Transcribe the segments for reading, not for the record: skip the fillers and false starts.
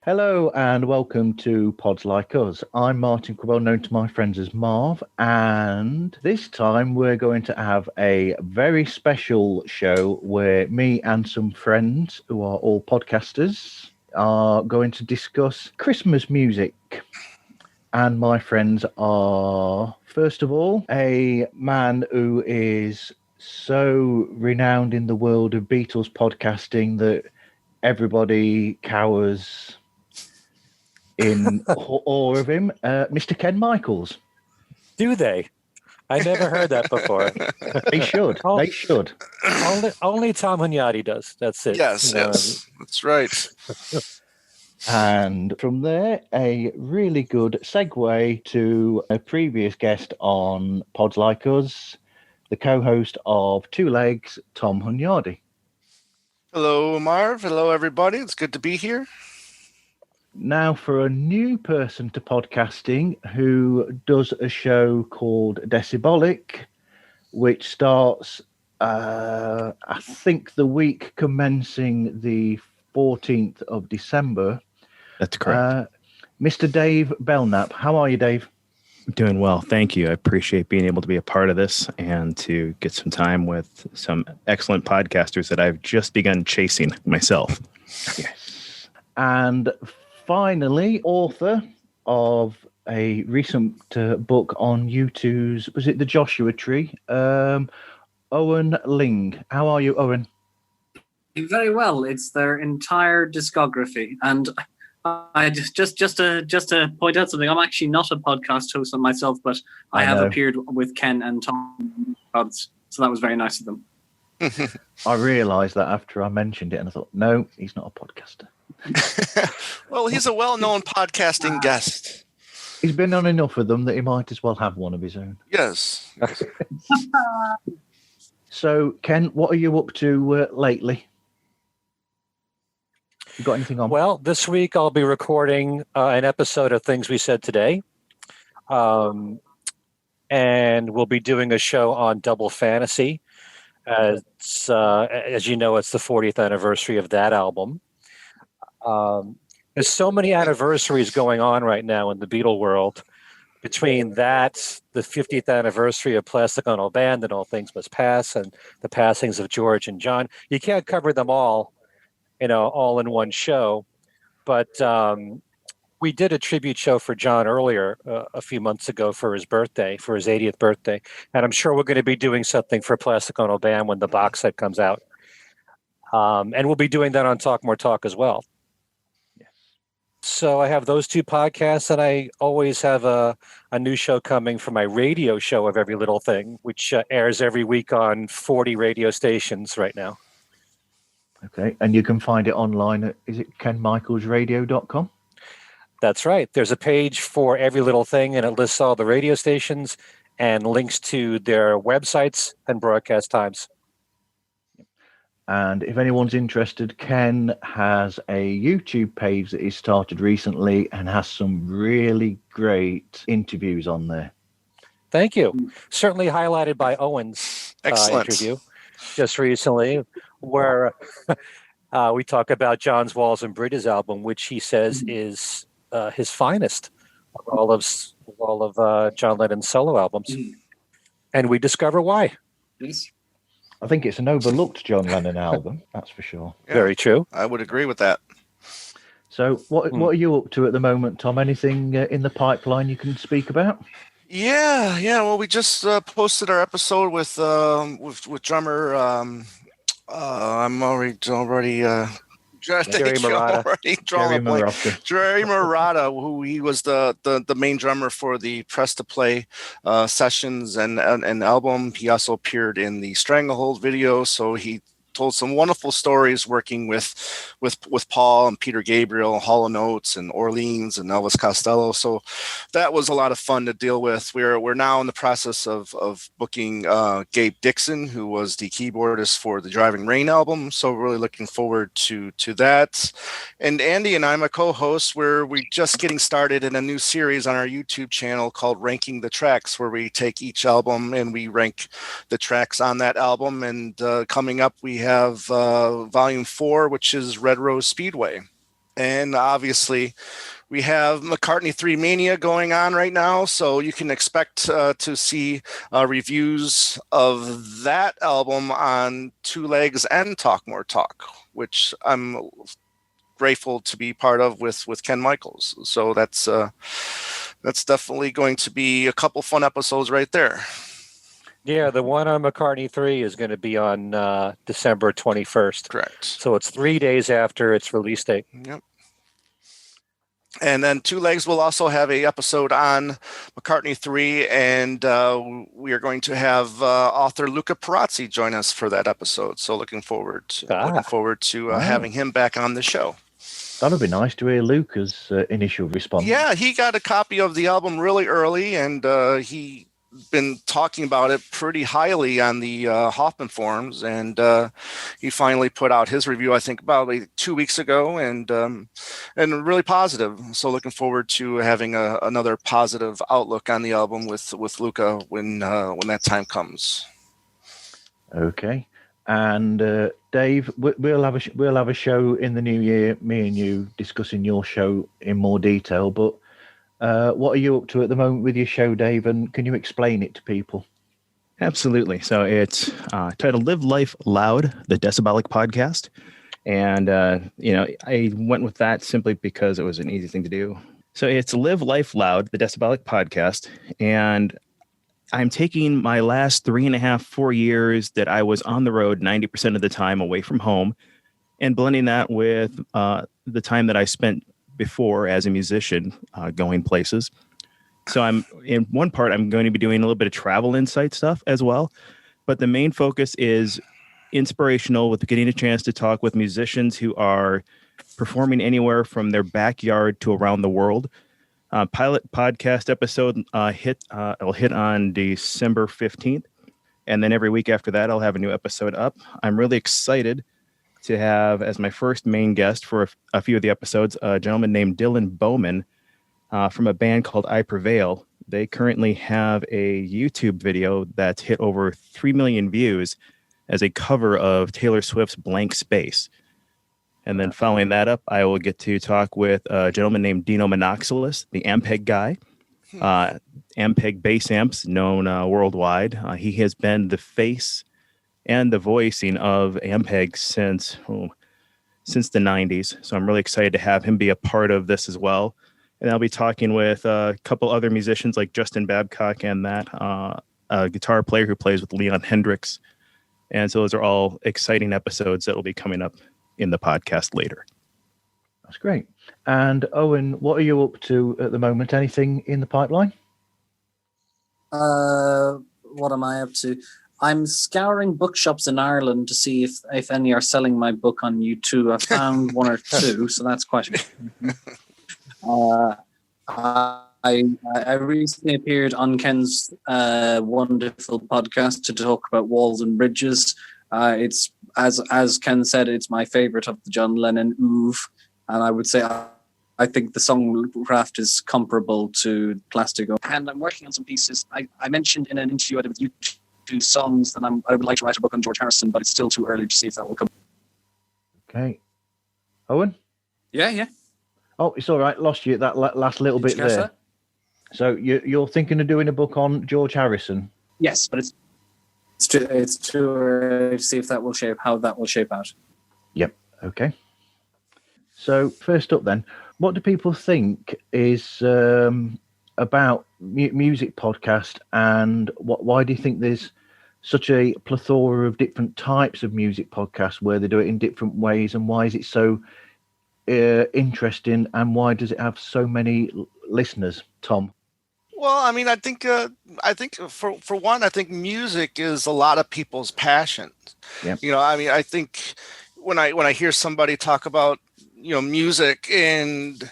Hello and welcome to Pods Like Us. I'm Martin, well known to my friends as Marv, and this time we're going to have a very special show where me and some friends who are all podcasters are going to discuss Christmas music. And my friends are, first of all, a man who is so renowned in the world of Beatles podcasting that everybody cowers in awe of him, Mr. Ken Michaels. Do they? I never heard that before. They should. They should. Only Tom Hunyady does. That's it. Yes, that's right. And from there, a really good segue to a previous guest on Pods Like Us, the co-host of Two Legs, Tom Hunyady. Hello, Marv. Hello, everybody. It's good to be here. Now, for a new person to podcasting who does a show called Decibolic, which starts, I think, the week commencing the 14th of December. That's correct. Mr. Dave Belknap. How are you, Dave? Doing well. Thank you. I appreciate being able to be a part of this and to get some time with some excellent podcasters that I've just begun chasing myself. Yes. And finally, author of a recent book on YouTube's, was it The Joshua Tree? Eoghan Lyng. How are you, Eoghan? Very well. It's their entire discography. And I just to point out something, I'm actually not a podcast host on myself, but I have appeared with Ken and Tom pods, so that was very nice of them. I realised that after I mentioned it, and I thought, no, he's not a podcaster. Well, he's a well-known podcasting guest. He's been on enough of them that he might as well have one of his own. Yes. So, Ken, what are you up to lately? You got anything on? Well, this week I'll be recording an episode of Things We Said Today. And we'll be doing a show on Double Fantasy. As you know, it's the 40th anniversary of that album. There's so many anniversaries going on right now in the Beatle world. Between that, the 50th anniversary of Plastic Ono Band and All Things Must Pass, and the passings of George and John. You can't cover them all, all in one show. But we did a tribute show for John earlier a few months ago for his birthday, for his 80th birthday. And I'm sure we're going to be doing something for Plastic Ono Band when the box set comes out. And we'll be doing that on Talk More Talk as well. So I have those two podcasts, and I always have a new show coming for my radio show of Every Little Thing, which airs every week on 40 radio stations right now. Okay, and you can find it online at, is it kenmichaelsradio.com? That's right. There's a page for Every Little Thing, and it lists all the radio stations and links to their websites and broadcast times. And if anyone's interested, Ken has a YouTube page that he started recently and has some really great interviews on there. Thank you. Certainly highlighted by Owen's interview just recently, where we talk about John's Walls and Bridges album, which he says is his finest of all of John Lennon's solo albums. And we discover why. Yes. I think it's an overlooked John Lennon album, that's for sure. Yeah, very true. I would agree with that. So what are you up to at the moment, Tom? Anything in the pipeline you can speak about? Yeah. Well, we just posted our episode with drummer. I'm already Jerry Marotta. Jerry Marotta, who he was the main drummer for the Press to Play sessions and album. He also appeared in the Stranglehold video, so he told some wonderful stories working with Paul and Peter Gabriel, Hall & Oates and Orleans and Elvis Costello. So that was a lot of fun to deal with. We're now in the process of booking Gabe Dixon, who was the keyboardist for the Driving Rain album. So really looking forward to that. And Andy and I, my co-host, we're just getting started in a new series on our YouTube channel called Ranking the Tracks, where we take each album and we rank the tracks on that album. And coming up, we have Volume 4, which is Red Rose Speedway. And obviously, we have McCartney 3 Mania going on right now, so you can expect to see reviews of that album on Two Legs and Talk More Talk, which I'm grateful to be part of with Ken Michaels. So that's definitely going to be a couple fun episodes right there. Yeah, the one on McCartney 3 is going to be on December 21st. Correct. So it's 3 days after its release date. Yep. And then Two Legs will also have a episode on McCartney 3, and we are going to have author Luca Perazzi join us for that episode. So looking forward to having him back on the show. That'll be nice to hear Luca's initial response. Yeah, he got a copy of the album really early, and he been talking about it pretty highly on the Hoffman forums, and he finally put out his review, I think about 2 weeks ago, and really positive. So looking forward to having another positive outlook on the album with Luca when that time comes. Okay. And Dave, we'll have a show in the new year, me and you discussing your show in more detail, but what are you up to at the moment with your show, Dave? And can you explain it to people? Absolutely. So it's titled Live Life Loud, the Decibolic podcast. And, I went with that simply because it was an easy thing to do. So it's Live Life Loud, the Decibolic podcast. And I'm taking my last 3.5-4 years that I was on the road 90% of the time away from home and blending that with the time that I spent before as a musician going places. So I'm going to be doing a little bit of travel insight stuff as well. But the main focus is inspirational, with getting a chance to talk with musicians who are performing anywhere from their backyard to around the world. Pilot podcast episode will hit on December 15th. And then every week after that, I'll have a new episode up. I'm really excited to have as my first main guest for a few of the episodes, a gentleman named Dylan Bowman from a band called I Prevail. They currently have a YouTube video that's hit over 3 million views as a cover of Taylor Swift's Blank Space. And then following that up, I will get to talk with a gentleman named Dino Monoxylus, the Ampeg guy. Ampeg bass amps known worldwide. He has been the face and the voicing of Ampeg since the 90s. So I'm really excited to have him be a part of this as well. And I'll be talking with a couple other musicians like Justin Babcock and a guitar player who plays with Leon Hendricks. And so those are all exciting episodes that will be coming up in the podcast later. That's great. And Owen, what are you up to at the moment? Anything in the pipeline? What am I up to? I'm scouring bookshops in Ireland to see if any are selling my book on U2. I found one or two, so that's quite. I recently appeared on Ken's wonderful podcast to talk about Walls and Bridges. It's as Ken said, it's my favorite of the John Lennon oeuvre, and I would say I think the song Raft is comparable to Plastic. And I'm working on some pieces. I mentioned in an interview I did with U2 songs that I would like to write a book on George Harrison, but it's still too early to see if that will come. Okay. Owen? Yeah. Oh, it's all right. Lost you at that last little bit there. That? So you're thinking of doing a book on George Harrison? Yes, but it's too early to see if that will how that will shape out. Yep. Okay. So first up then, what do people think is about music podcast, and why do you think there's such a plethora of different types of music podcasts where they do it in different ways, and why is it so interesting, and why does it have so many listeners, Tom? Well, I mean, I think for one, I think music is a lot of people's passion. Yeah. I mean, I think when I hear somebody talk about music and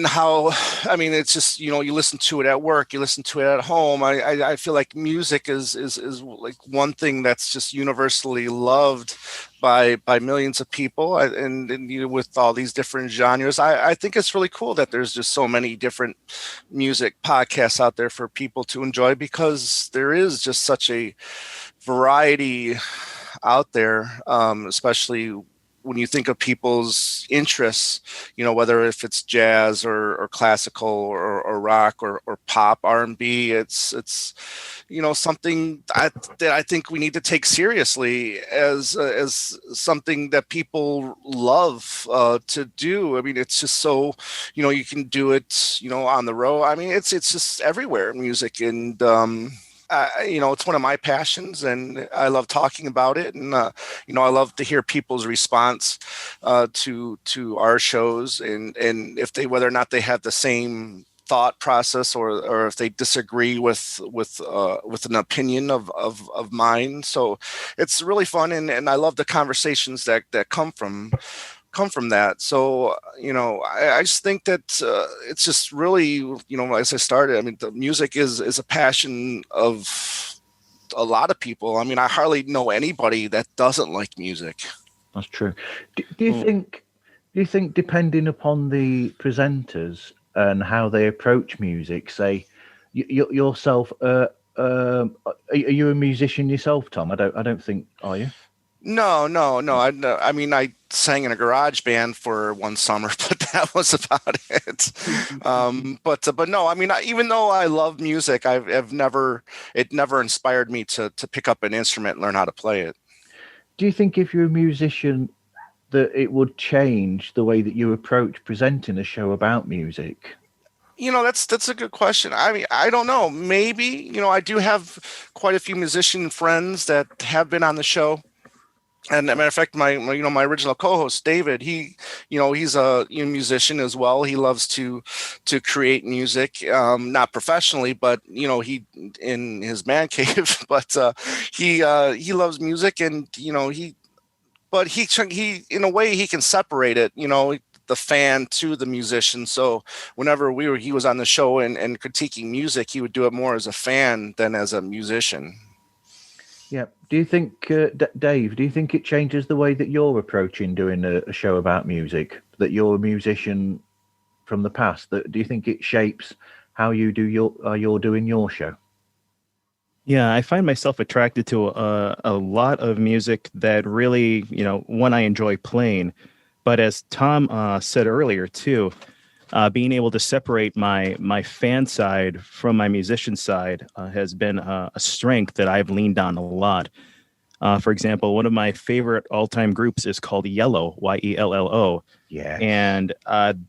how, I mean, it's just, you listen to it at work, you listen to it at home. I feel like music is like one thing that's just universally loved by millions of people, and with all these different genres. I think it's really cool that there's just so many different music podcasts out there for people to enjoy, because there is just such a variety out there, especially when you think of people's interests, whether if it's jazz or classical or rock or pop, R&B, it's something that I think we need to take seriously as something that people love to do. I mean, it's just so, you can do it, on the road. I mean, it's just everywhere, music, and it's one of my passions, and I love talking about it. And I love to hear people's response to our shows, and if whether or not they have the same thought process, or if they disagree with an opinion of mine. So it's really fun, and I love the conversations that come from that. So I just think that it's just really, as I started, I mean, the music is a passion of a lot of people. I mean, I hardly know anybody that doesn't like music. That's true. Do you think depending upon the presenters and how they approach music, say yourself, are you a musician yourself, Tom? I don't think, are you? No. I mean, I sang in a garage band for one summer, but that was about it. But no, I mean, even though I love music, it never inspired me to pick up an instrument and learn how to play it. Do you think if you're a musician that it would change the way that you approach presenting a show about music? That's a good question. I mean, I don't know. Maybe, I do have quite a few musician friends that have been on the show. And as a matter of fact, my original co-host David, he's a musician as well. He loves to create music, not professionally, but he in his man cave. But he loves music, and he in a way he can separate it. The fan to the musician. So whenever he was on the show and critiquing music, he would do it more as a fan than as a musician. Yeah. Do you think, Dave, do you think it changes the way that you're approaching doing a show about music, that you're a musician from the past? Do you think it shapes how you do you're doing your show? Yeah, I find myself attracted to a lot of music that really, one, I enjoy playing. But as Tom said earlier, too, being able to separate my fan side from my musician side has been a strength that I've leaned on a lot. For example, one of my favorite all-time groups is called Yellow, Yello. Yeah. And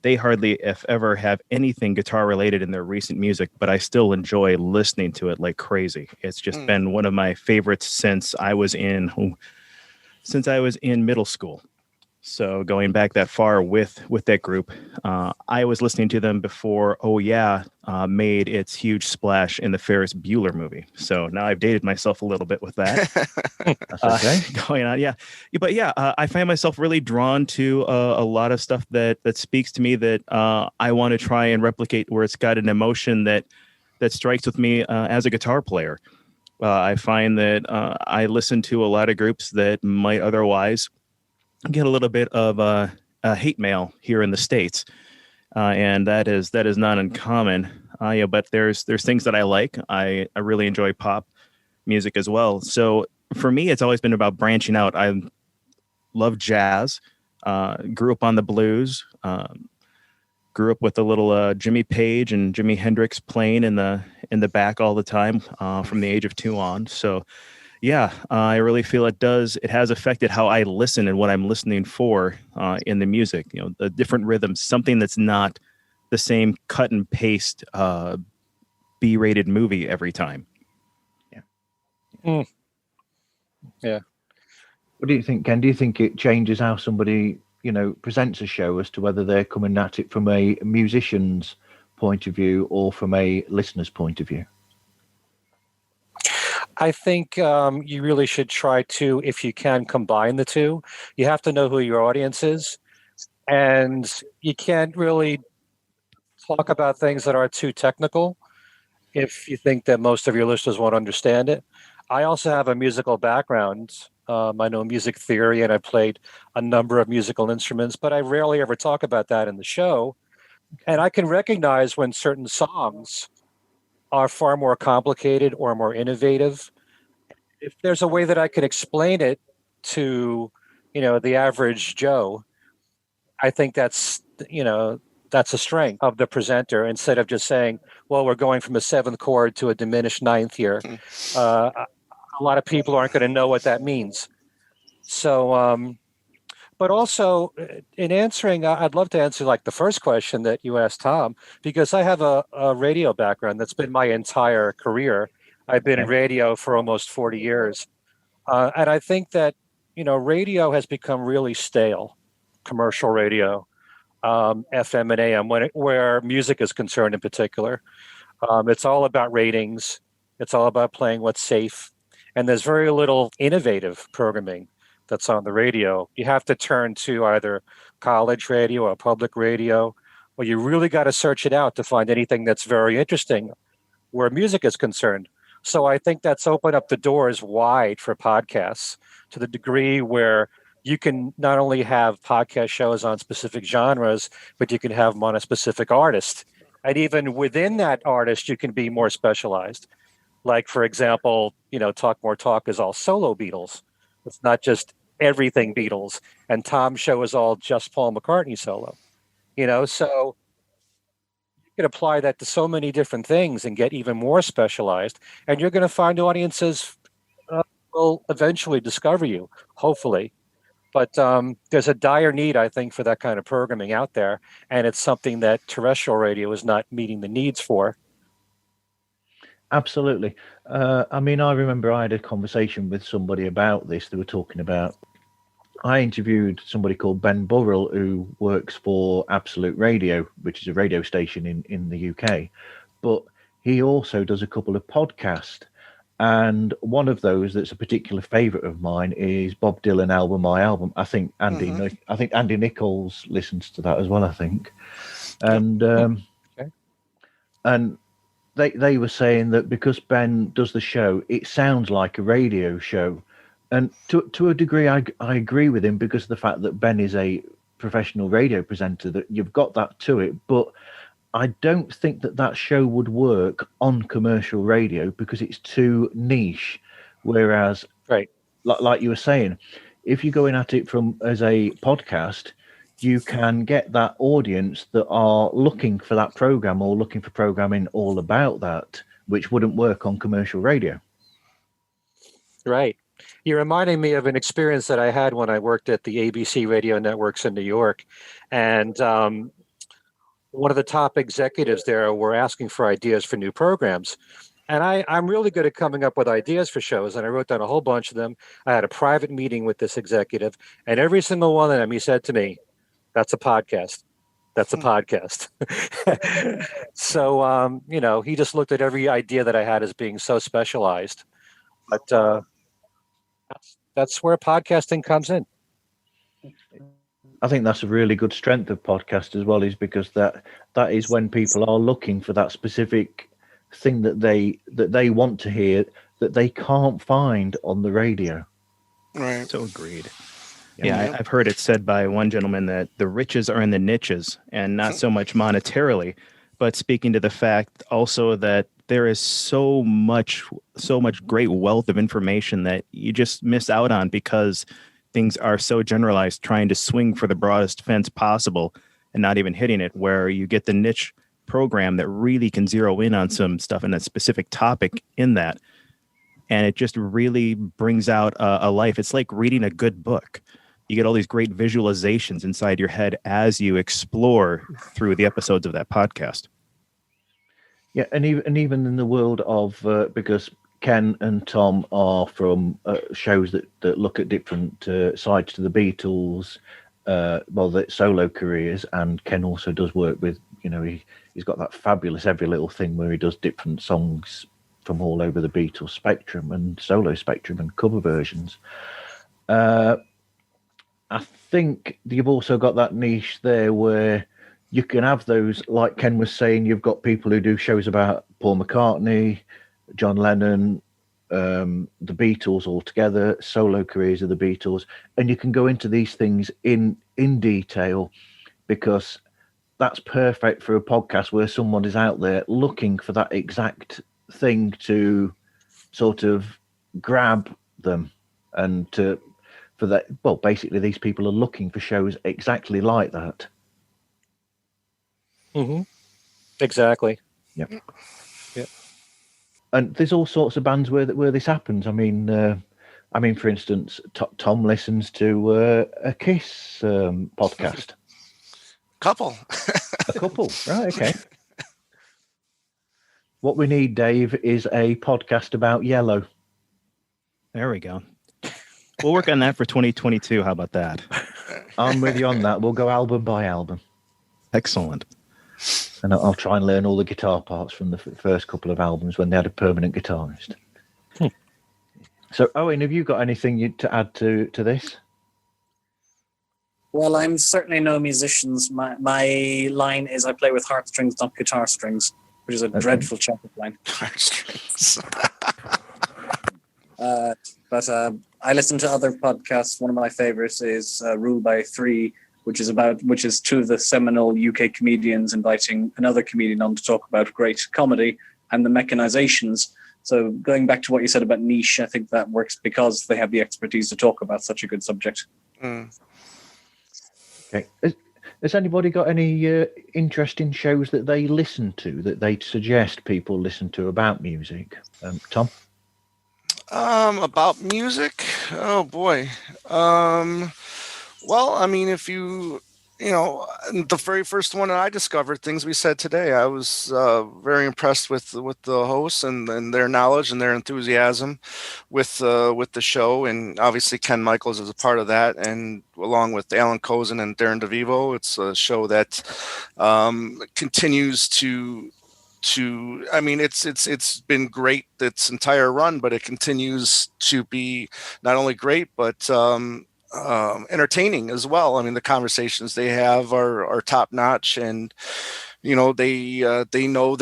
they hardly, if ever, have anything guitar-related in their recent music, but I still enjoy listening to it like crazy. It's just been one of my favorites since I was in middle school. So going back that far with that group, I was listening to them before Oh Yeah made its huge splash in the Ferris Bueller movie. So now I've dated myself a little bit with that. That's okay. Going on, yeah. But yeah, I find myself really drawn to a lot of stuff that speaks to me that I want to try and replicate, where it's got an emotion that strikes with me as a guitar player. I find that I listen to a lot of groups that might otherwise get a little bit of hate mail here in the States, and that is not uncommon. But there's things that I like. I really enjoy pop music as well. So for me, it's always been about branching out. I love jazz. Grew up on the blues. Grew up with a little Jimmy Page and Jimi Hendrix playing in the back all the time from the age of 2 on. So. Yeah, I really feel it has affected how I listen and what I'm listening for in the music. The different rhythms, something that's not the same cut and paste B-rated movie every time. Yeah. Yeah. What do you think, Ken? Do you think it changes how somebody, presents a show as to whether they're coming at it from a musician's point of view or from a listener's point of view? I think you really should try to, if you can, combine the two. You have to know who your audience is, and you can't really talk about things that are too technical if you think that most of your listeners won't understand it. I also have a musical background. I know music theory, and I played a number of musical instruments, but I rarely ever talk about that in the show. And I can recognize when certain songs are far more complicated or more innovative. If there's a way that I could explain it to the average Joe, I think that's a strength of the presenter, instead of just saying, well, we're going from a seventh chord to a diminished ninth here. A lot of people aren't going to know what that means. So, but also in answering, I'd love to answer like the first question that you asked Tom, because I have a radio background. That's been my entire career. I've been in radio for almost 40 years. And I think that, radio has become really stale, commercial radio, FM and AM, where music is concerned in particular. It's all about ratings. It's all about playing what's safe. And there's very little innovative programming that's on the radio. You have to turn to either college radio or public radio, or you really got to search it out to find anything that's very interesting where music is concerned. So I think that's opened up the doors wide for podcasts, to the degree where you can not only have podcast shows on specific genres, but you can have them on a specific artist. And even within that artist, you can be more specialized. Like, for example, Talk More Talk is all solo Beatles. It's not just everything Beatles. And Tom's show is all just Paul McCartney solo. So you can apply that to so many different things and get even more specialized. And you're going to find audiences will eventually discover you, hopefully. But there's a dire need, I think, for that kind of programming out there. And it's something that terrestrial radio is not meeting the needs for. Absolutely. I remember I had a conversation with somebody about this. They were talking about, I interviewed somebody called Ben Burrell, who works for Absolute Radio, which is a radio station in the UK. But he also does a couple of podcasts. And one of those that's a particular favourite of mine is Bob Dylan album, My Album. I think Andy Nichols listens to that as well, I think. And and they were saying that because Ben does the show, it sounds like a radio show. And to a degree, I agree with him, because of the fact that Ben is a professional radio presenter, that you've got that to it. But I don't think that show would work on commercial radio because it's too niche. Whereas, right, like you were saying, if you're going at it as a podcast, you can get that audience that are looking for that program or looking for programming all about that, which wouldn't work on commercial radio. Right. You're reminding me of an experience that I had when I worked at the ABC radio networks in New York. And one of the top executives there were asking for ideas for new programs. And I'm really good at coming up with ideas for shows. And I wrote down a whole bunch of them. I had a private meeting with this executive, and every single one of them, he said to me, that's a podcast. That's a podcast. So, he just looked at every idea that I had as being so specialized. But that's where podcasting comes in. I think that's a really good strength of podcast as well, is because that is when people are looking for that specific thing that they want to hear that they can't find on the radio. Right. So agreed. Yeah, I've heard it said by one gentleman that the riches are in the niches, and not so much monetarily, but speaking to the fact also that there is so much great wealth of information that you just miss out on because things are so generalized, trying to swing for the broadest fence possible and not even hitting it, where you get the niche program that really can zero in on some stuff in a specific topic in that. And it just really brings out a life. It's like reading a good book. You get all these great visualizations inside your head as you explore through the episodes of that podcast. Yeah, and even in the world of, because Ken and Tom are from shows that look at different sides to the Beatles, the solo careers, and Ken also does work with, he's got that fabulous Every Little Thing where he does different songs from all over the Beatles spectrum and solo spectrum and cover versions. I think you've also got that niche there where you can have those, like Ken was saying, you've got people who do shows about Paul McCartney, John Lennon, the Beatles all together, solo careers of the Beatles, and you can go into these things in detail, because that's perfect for a podcast where someone is out there looking for that exact thing to sort of grab them and for that. Well, basically, these people are looking for shows exactly like that. Mm-hmm. Exactly. Yep. Yep. And there's all sorts of bands where this happens. I mean, for instance, Tom listens to a Kiss podcast. Couple. A couple, right? Okay. What we need, Dave, is a podcast about Yellow. There we go. We'll work on that for 2022. How about that? I'm with you on that. We'll go album by album. Excellent. And I'll try and learn all the guitar parts from the first couple of albums when they had a permanent guitarist. So, Owen, have you got anything to add to this? Well, I'm certainly no musician. My line is I play with heartstrings, not guitar strings, which is a dreadful checkup line. Heartstrings. But I listen to other podcasts. One of my favorites is Rule by Three, which is two of the seminal UK comedians inviting another comedian on to talk about great comedy and the mechanizations. So going back to what you said about niche, I think that works because they have the expertise to talk about such a good subject. Mm. Okay. Has anybody got any interesting shows that they listen to that they suggest people listen to about music? Tom? About music? Oh boy. Well, I mean, if you the very first one that I discovered, Things We Said Today, I was very impressed with the hosts and their knowledge and their enthusiasm with the show. And obviously Ken Michaels is a part of that, and along with Alan Kozin and Darren DeVivo, it's a show that continues to I mean, it's been great its entire run, but it continues to be not only great but entertaining as well. I mean, the conversations they have are top notch, and they know they know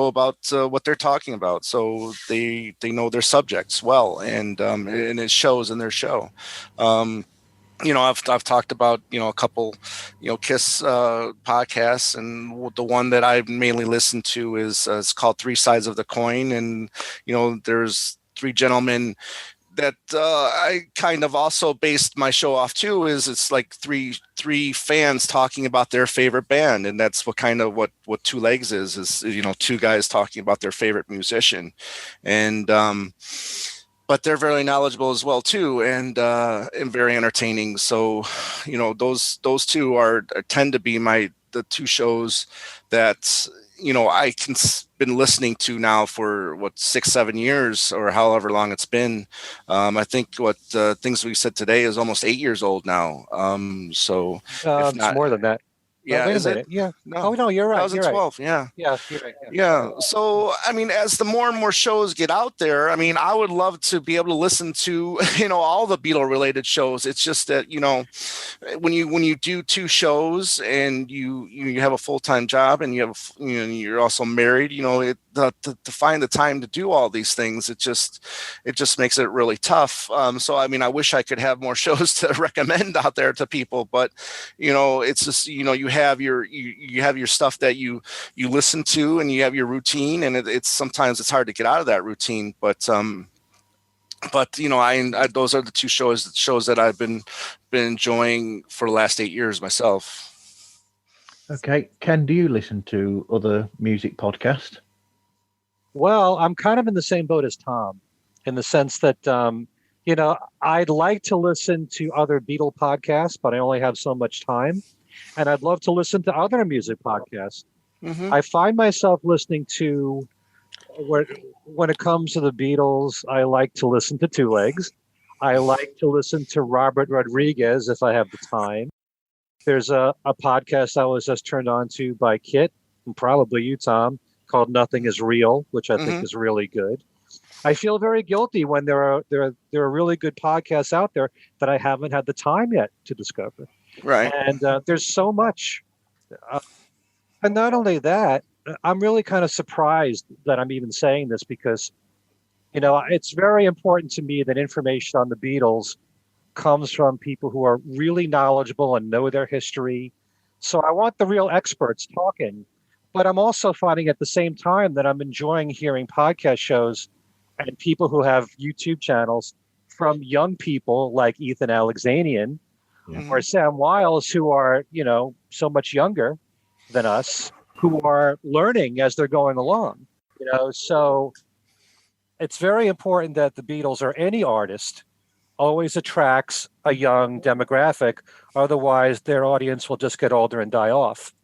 about what they're talking about, so they know their subjects well, and it shows in their show. I've talked about a couple Kiss podcasts, and the one that I mainly listen to is it's called Three Sides of the Coin, and there's three gentlemen that I kind of also based my show off too. Is it's like three fans talking about their favorite band, and that's what Two Legs is two guys talking about their favorite musician, and but they're very knowledgeable as well too, and very entertaining. So, those two tend to be the two shows that I been listening to now for 6-7 years or however long it's been. I think Things We Said Today is almost 8 years old now. So if it's not more than that. Yeah, wait is a minute. it? Yeah. No. Oh no, you're right. 2012. You're right. Yeah. Yeah, you're right. Yeah. So, I mean, as the more and more shows get out there, I mean, I would love to be able to listen to, all the Beatle related shows. It's just that, when you do two shows and you have a full-time job and you're also married, to find the time to do all these things, it just makes it really tough. So, I mean, I wish I could have more shows to recommend out there to people, but, it's just, you have your stuff that you listen to, and you have your routine, and it's sometimes it's hard to get out of that routine, but I those are the two shows that I've been enjoying for the last 8 years myself. Okay, Ken, do you listen to other music podcasts? Well, I'm kind of in the same boat as Tom, in the sense that I'd like to listen to other Beatle podcasts, but I only have so much time. And I'd love to listen to other music podcasts. Mm-hmm. I find myself listening to, when it comes to the Beatles, I like to listen to Two Legs. I like to listen to Robert Rodriguez if I have the time. There's a podcast I was just turned on to by Kit, and probably you, Tom, called Nothing Is Real, which I think is really good. I feel very guilty when there are really good podcasts out there that I haven't had the time yet to discover. Right. And there's so much. And not only that, I'm really kind of surprised that I'm even saying this, because, it's very important to me that information on the Beatles comes from people who are really knowledgeable and know their history. So I want the real experts talking, but I'm also finding at the same time that I'm enjoying hearing podcast shows and people who have YouTube channels from young people like Ethan Alexanian Mhm. or Sam Wiles, who are, so much younger than us, who are learning as they're going along. So it's very important that the Beatles or any artist always attracts a young demographic. Otherwise, their audience will just get older and die off.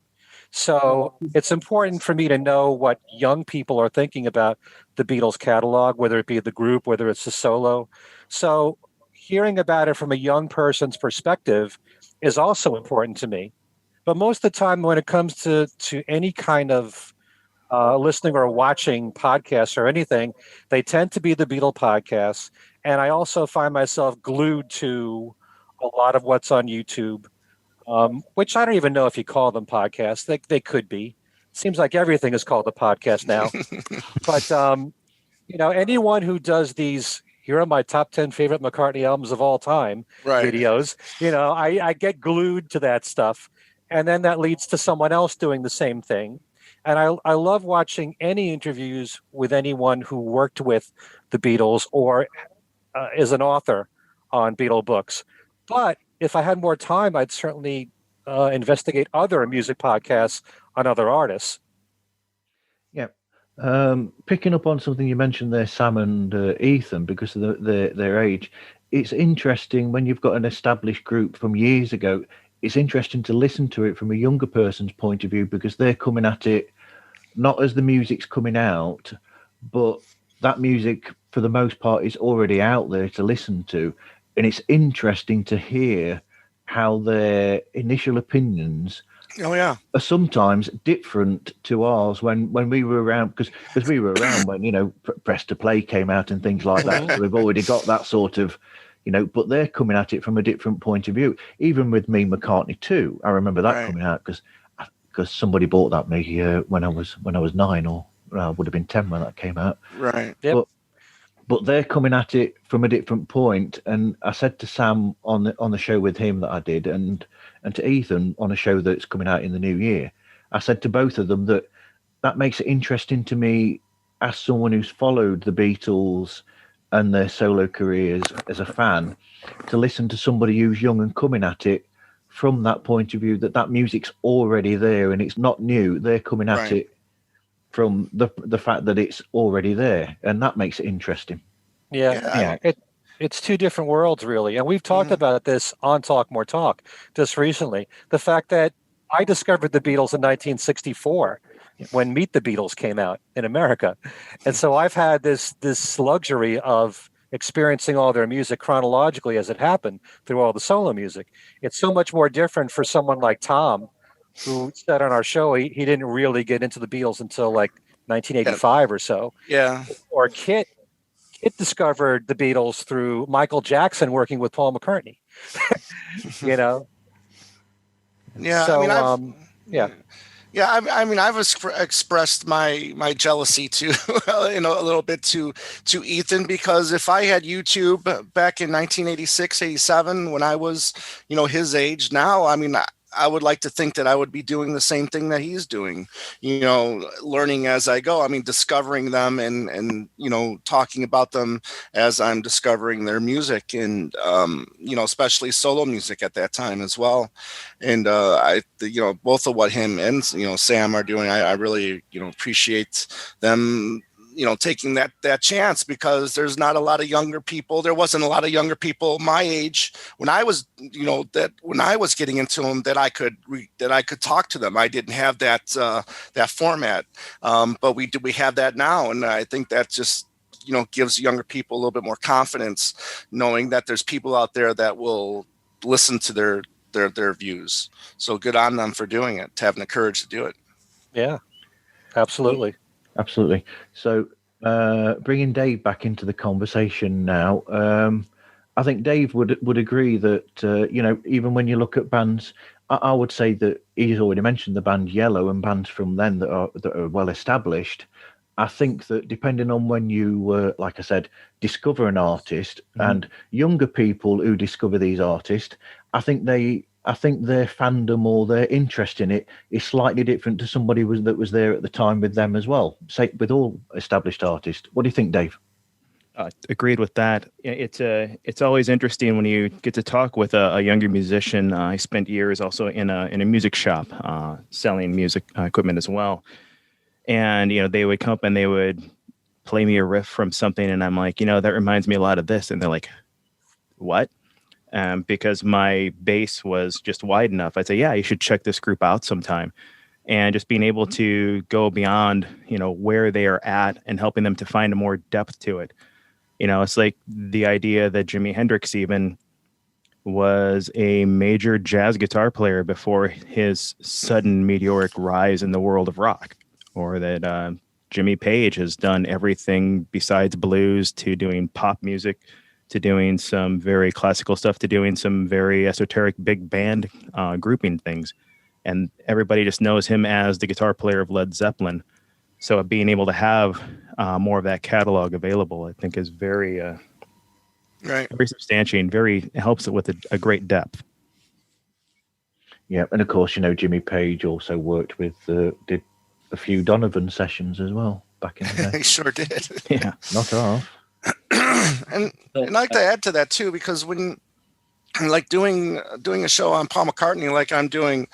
So it's important for me to know what young people are thinking about the Beatles catalog, whether it be the group, whether it's a solo. So hearing about it from a young person's perspective is also important to me. But most of the time, when it comes to any kind of listening or watching podcasts or anything, they tend to be the Beatle podcasts. And I also find myself glued to a lot of what's on YouTube, which I don't even know if you call them podcasts. They could be. Seems like everything is called a podcast now. But anyone who does these, here are my top 10 favorite McCartney albums of all time Right. videos, I get glued to that stuff. And then that leads to someone else doing the same thing. And I love watching any interviews with anyone who worked with the Beatles or is an author on Beatle books. But if I had more time, I'd certainly investigate other music podcasts on other artists. Yeah. Picking up on something you mentioned there, Sam and Ethan, because of their age, it's interesting when you've got an established group from years ago. It's interesting to listen to it from a younger person's point of view because they're coming at it not as the music's coming out, but that music, for the most part, is already out there to listen to. And it's interesting to hear how their initial opinions are sometimes different to ours when we were around, because we were around when, Press to Play came out and things like that. So we've already got that sort of, but they're coming at it from a different point of view. Even with me, McCartney 2, I remember that coming out because somebody bought that me when I was 9, or I would have been 10 when that came out. Right. Yep. But they're coming at it from a different point. And I said to Sam on the show with him that I did, and to Ethan on a show that's coming out in the new year, I said to both of them that makes it interesting to me as someone who's followed the Beatles and their solo careers as a fan, to listen to somebody who's young and coming at it from that point of view, that music's already there and it's not new. They're coming at it from the fact that it's already there, and that makes it interesting. Yeah. It's two different worlds, really. And we've talked about this on Talk More Talk just recently. The fact that I discovered the Beatles in 1964 when Meet the Beatles came out in America. And so I've had this luxury of experiencing all their music chronologically as it happened through all the solo music. It's so much more different for someone like Tom, who said on our show he didn't really get into the Beatles until like 1985 or so. Yeah. Or Kit discovered the Beatles through Michael Jackson working with Paul McCartney. Yeah. So, Yeah, I mean, I've expressed my jealousy to, a little bit to Ethan, because if I had YouTube back in 1986, 87, when I was, his age now, I mean, I would like to think that I would be doing the same thing that he's doing, learning as I go. I mean, discovering them and talking about them as I'm discovering their music, and, especially solo music at that time as well. And, both of what him and, Sam are doing, I really, appreciate them, taking that chance, because there's not a lot of younger people. There wasn't a lot of younger people my age when I was, when I was getting into them, that I could talk to them. I didn't have that format, but we have that now, and I think that just gives younger people a little bit more confidence, knowing that there's people out there that will listen to their views. So good on them for doing it, to having the courage to do it. Yeah, absolutely. Absolutely. So bringing Dave back into the conversation now, I think Dave would agree that, even when you look at bands, I would say that he's already mentioned the band Yellow and bands from then that are well established. I think that depending on when you, like I said, discover an artist, and younger people who discover these artists, I think their fandom or their interest in it is slightly different to somebody that was there at the time with them as well. Say with all established artists. What do you think, Dave? Agreed with that. It's always interesting when you get to talk with a younger musician. I spent years also in a music shop selling music equipment as well, and they would come up and they would play me a riff from something, and I'm like, that reminds me a lot of this, and they're like, what? Because my bass was just wide enough. I'd say, yeah, you should check this group out sometime. And just being able to go beyond, where they are at and helping them to find a more depth to it. It's like the idea that Jimi Hendrix even was a major jazz guitar player before his sudden meteoric rise in the world of rock, or that Jimmy Page has done everything besides blues to doing pop music, to doing some very classical stuff, to doing some very esoteric big band grouping things. And everybody just knows him as the guitar player of Led Zeppelin. So being able to have more of that catalog available, I think, is very very substantiating. It helps it with a great depth. Yeah, and of course, Jimmy Page also worked with, did a few Donovan sessions as well back in the day. He sure did. Yeah, not half. and I'd like to add to that too, because when like doing a show on Paul McCartney, like I'm doing,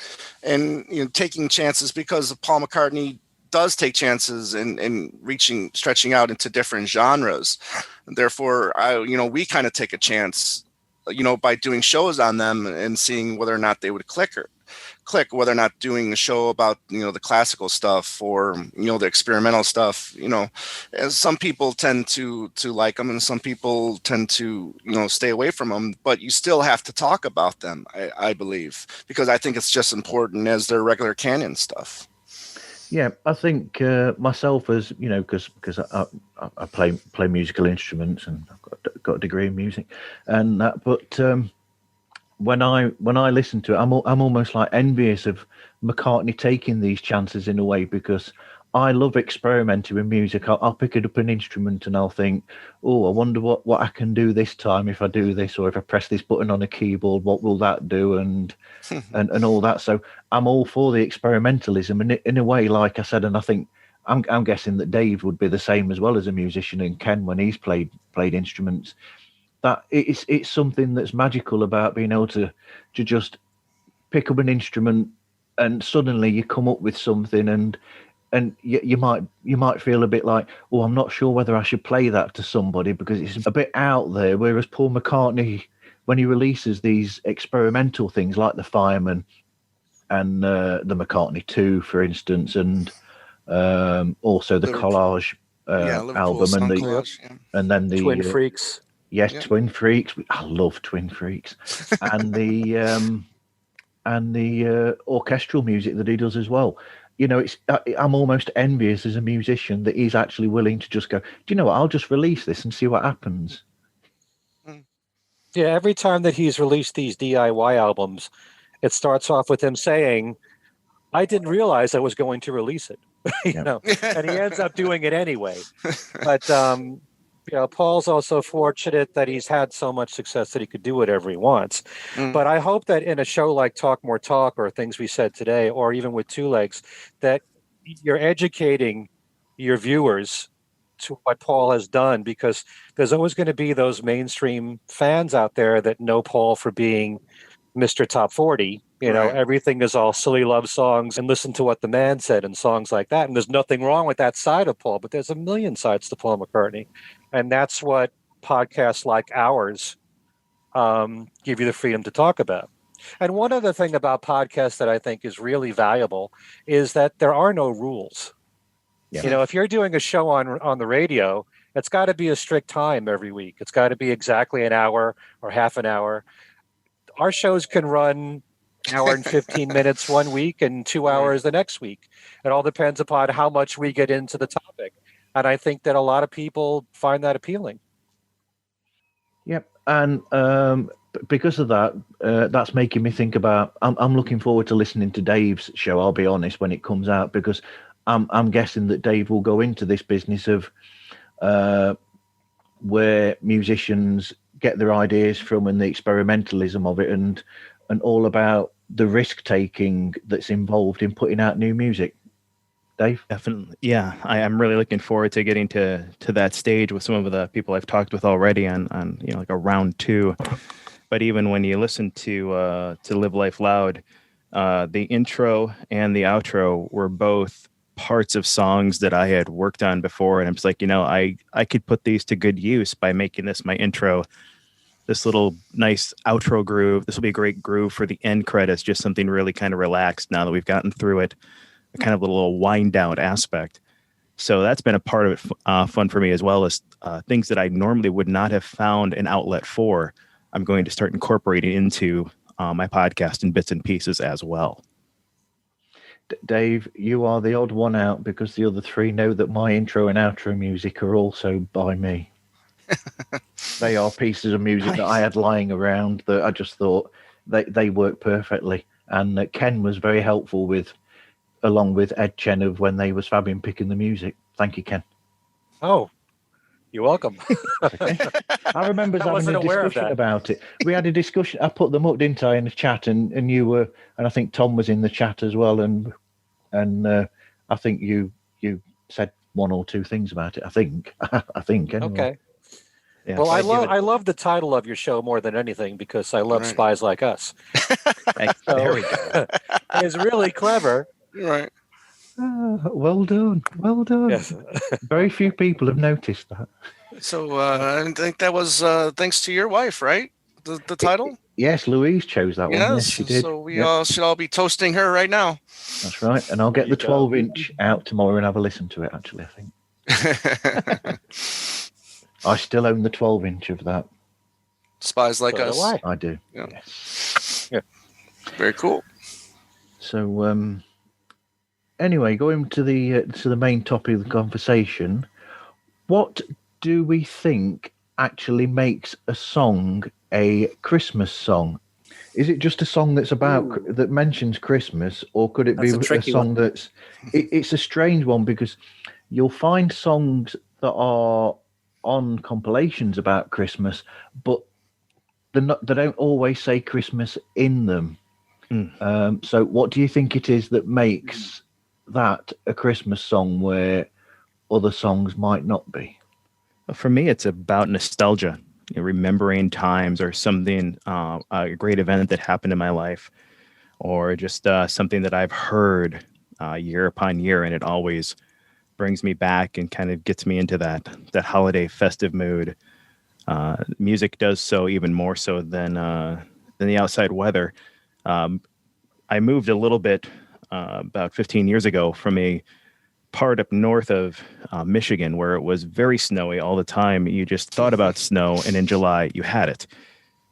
and taking chances, because Paul McCartney does take chances in stretching out into different genres. Therefore, we kind of take a chance, by doing shows on them and seeing whether or not they would click, whether or not doing a show about, the classical stuff or, the experimental stuff, as some people tend to like them and some people tend to, stay away from them, but you still have to talk about them, I believe, because I think it's just important as their regular canon stuff. Yeah, I think myself, as because I play musical instruments and I've got a degree in music, and that. But when I listen to it, I'm almost like envious of McCartney taking these chances in a way, because I love experimenting with music. I'll pick it up an instrument and I'll think, oh, I wonder what I can do this time if I do this, or if I press this button on a keyboard, what will that do, and all that. So I'm all for the experimentalism, and in a way, like I said, and I think I'm guessing that Dave would be the same as well as a musician, and Ken when he's played instruments. That it's something that's magical about being able to just pick up an instrument and suddenly you come up with something, and you might feel a bit like, oh, I'm not sure whether I should play that to somebody because it's a bit out there. Whereas Paul McCartney, when he releases these experimental things like the Fireman and the McCartney 2, for instance, and also the Collage album, and then the Twin Freaks. Yes, yeah. Twin Freaks. I love Twin Freaks, and the orchestral music that he does as well. I'm almost envious as a musician that he's actually willing to just go, do you know what, I'll just release this and see what happens. Yeah, every time that he's released these DIY albums, it starts off with him saying, I didn't realize I was going to release it. And he ends up doing it anyway. But Paul's also fortunate that he's had so much success that he could do whatever he wants. But I hope that in a show like Talk More Talk or Things We Said Today, or even with Two Legs, that you're educating your viewers to what Paul has done, because there's always going to be those mainstream fans out there that know Paul for being Mr. Top 40. Everything is all silly love songs and listen to what the man said and songs like that. And there's nothing wrong with that side of Paul, but there's a million sides to Paul McCartney. And that's what podcasts like ours give you the freedom to talk about. And one other thing about podcasts that I think is really valuable is that there are no rules. Yeah. If you're doing a show on the radio, it's got to be a strict time every week. It's got to be exactly an hour or half an hour. Our shows can run an hour and 15 minutes one week and 2 hours the next week. It all depends upon how much we get into the topic. And I think that a lot of people find that appealing. Yep. And because of that, that's making me think about, I'm looking forward to listening to Dave's show, I'll be honest, when it comes out, because I'm guessing that Dave will go into this business of where musicians get their ideas from and the experimentalism of it, and all about the risk taking that's involved in putting out new music. Dave? Definitely. Yeah, I'm really looking forward to getting to that stage with some of the people I've talked with already on like a round 2. But even when you listen to Live Life Loud, the intro and the outro were both parts of songs that I had worked on before, and I'm just like, I could put these to good use by making this my intro. This little nice outro groove. This will be a great groove for the end credits. Just something really kind of relaxed now that we've gotten through it. A kind of a little wind down aspect. So that's been a part of it fun for me, as well as things that I normally would not have found an outlet for. I'm going to start incorporating into my podcast in bits and pieces as well. Dave, you are the odd one out because the other 3 know that my intro and outro music are also by me. They are pieces of music that I had lying around that I just thought they work perfectly. And Ken was very helpful along with Ed Chen of when they was fabbing picking the music. Thank you, Ken. Oh, you're welcome. Okay. I remember having a discussion about it. We had a discussion. I put them up, didn't I, in the chat, and you were, and I think Tom was in the chat as well, and I think you said 1 or 2 things about it. I think anyway. Okay. Yeah, well, I love the title of your show more than anything because I love Spies Like Us. There we go. It's really clever. Right. Well done. Yes. Very few people have noticed that. So I think that was thanks to your wife, right? The title? Yes, Louise chose that one. Yes, she did. So we all should all be toasting her right now. That's right. And I'll get the 12-inch out tomorrow and have a listen to it, actually, I think. I still own the 12-inch of that. Spies Like Us. I do. Yeah. Yes. Yeah. Very cool. So, anyway, going to the main topic of the conversation, what do we think actually makes a song a Christmas song? Is it just a song that's that mentions Christmas, or could it be a song that's? It's a strange one because you'll find songs that are on compilations about Christmas, but they don't always say Christmas in them. So, what do you think it is that makes that a Christmas song where other songs might not be? For me, it's about nostalgia, remembering times or something, a great event that happened in my life, or just something that I've heard year upon year, and it always brings me back and kind of gets me into that holiday festive mood. Music does so even more so than the outside weather. I moved a little bit about 15 years ago from a part up north of Michigan where it was very snowy all the time. You just thought about snow, and in July you had it.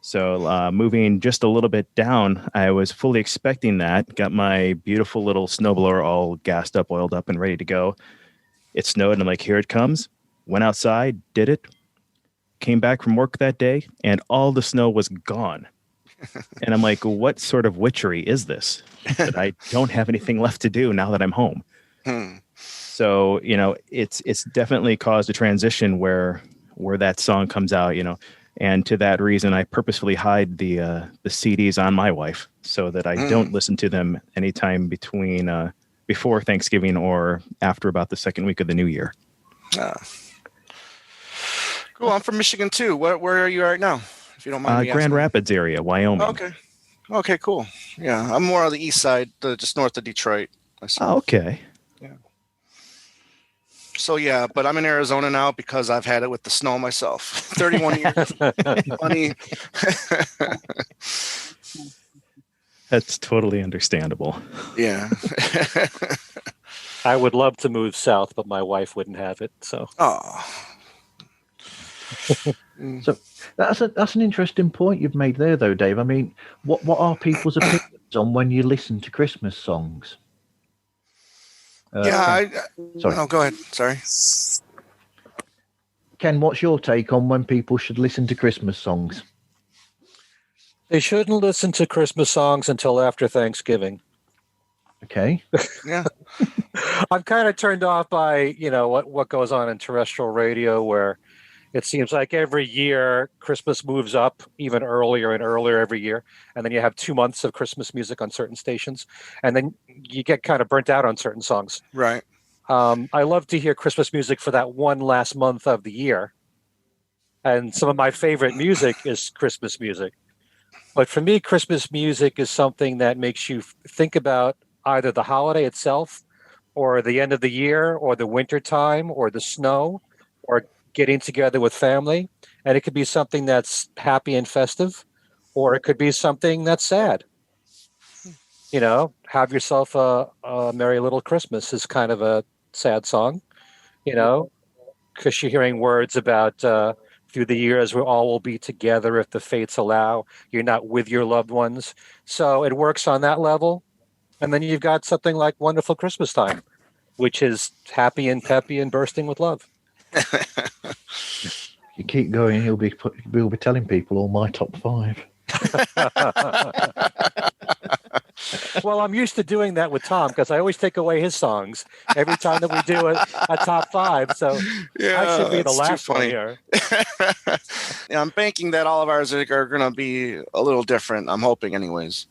So moving just a little bit down, I was fully expecting that. Got my beautiful little snowblower all gassed up, oiled up, and ready to go. It snowed, and I'm like, here it comes. Went outside, did it. Came back from work that day, and all the snow was gone. And I'm like, what sort of witchery is this? That I don't have anything left to do now that I'm home. So, it's definitely caused a transition where that song comes out, and to that reason, I purposefully hide the CDs on my wife so that I don't listen to them anytime before Thanksgiving or after about the second week of the new year. Cool. I'm from Michigan too. Where are you right now? If you don't mind me asking. Grand Rapids area, Wyoming. Okay, cool. Yeah, I'm more on the east side, just north of Detroit. Oh, okay. Yeah. So yeah, but I'm in Arizona now because I've had it with the snow myself. 31 years. Funny. That's totally understandable. Yeah. I would love to move south, but my wife wouldn't have it. So. Oh. So that's an interesting point you've made there, though, Dave. I mean, what are people's opinions on when you listen to Christmas songs? Sorry. No, go ahead. Sorry. Ken, what's your take on when people should listen to Christmas songs? They shouldn't listen to Christmas songs until after Thanksgiving. Okay. Yeah. I'm kind of turned off by, what goes on in terrestrial radio, where it seems like every year Christmas moves up even earlier and earlier every year. And then you have 2 months of Christmas music on certain stations. And then you get kind of burnt out on certain songs. Right. I love to hear Christmas music for that one last month of the year. And some of my favorite music is Christmas music. But for me, Christmas music is something that makes you think about either the holiday itself or the end of the year or the winter time or the snow or getting together with family. And it could be something that's happy and festive, or it could be something that's sad. Have yourself a Merry Little Christmas is kind of a sad song, because you're hearing words about through the years we all will be together if the fates allow. You're not with your loved ones. So it works on that level. And then you've got something like Wonderful Christmas Time, which is happy and peppy and bursting with love. You keep going, we'll be telling people all my top 5. Well, I'm used to doing that with Tom because I always take away his songs every time that we do a top 5. So I should be the last one here. Yeah, I'm banking that all of ours are going to be a little different. I'm hoping, anyways.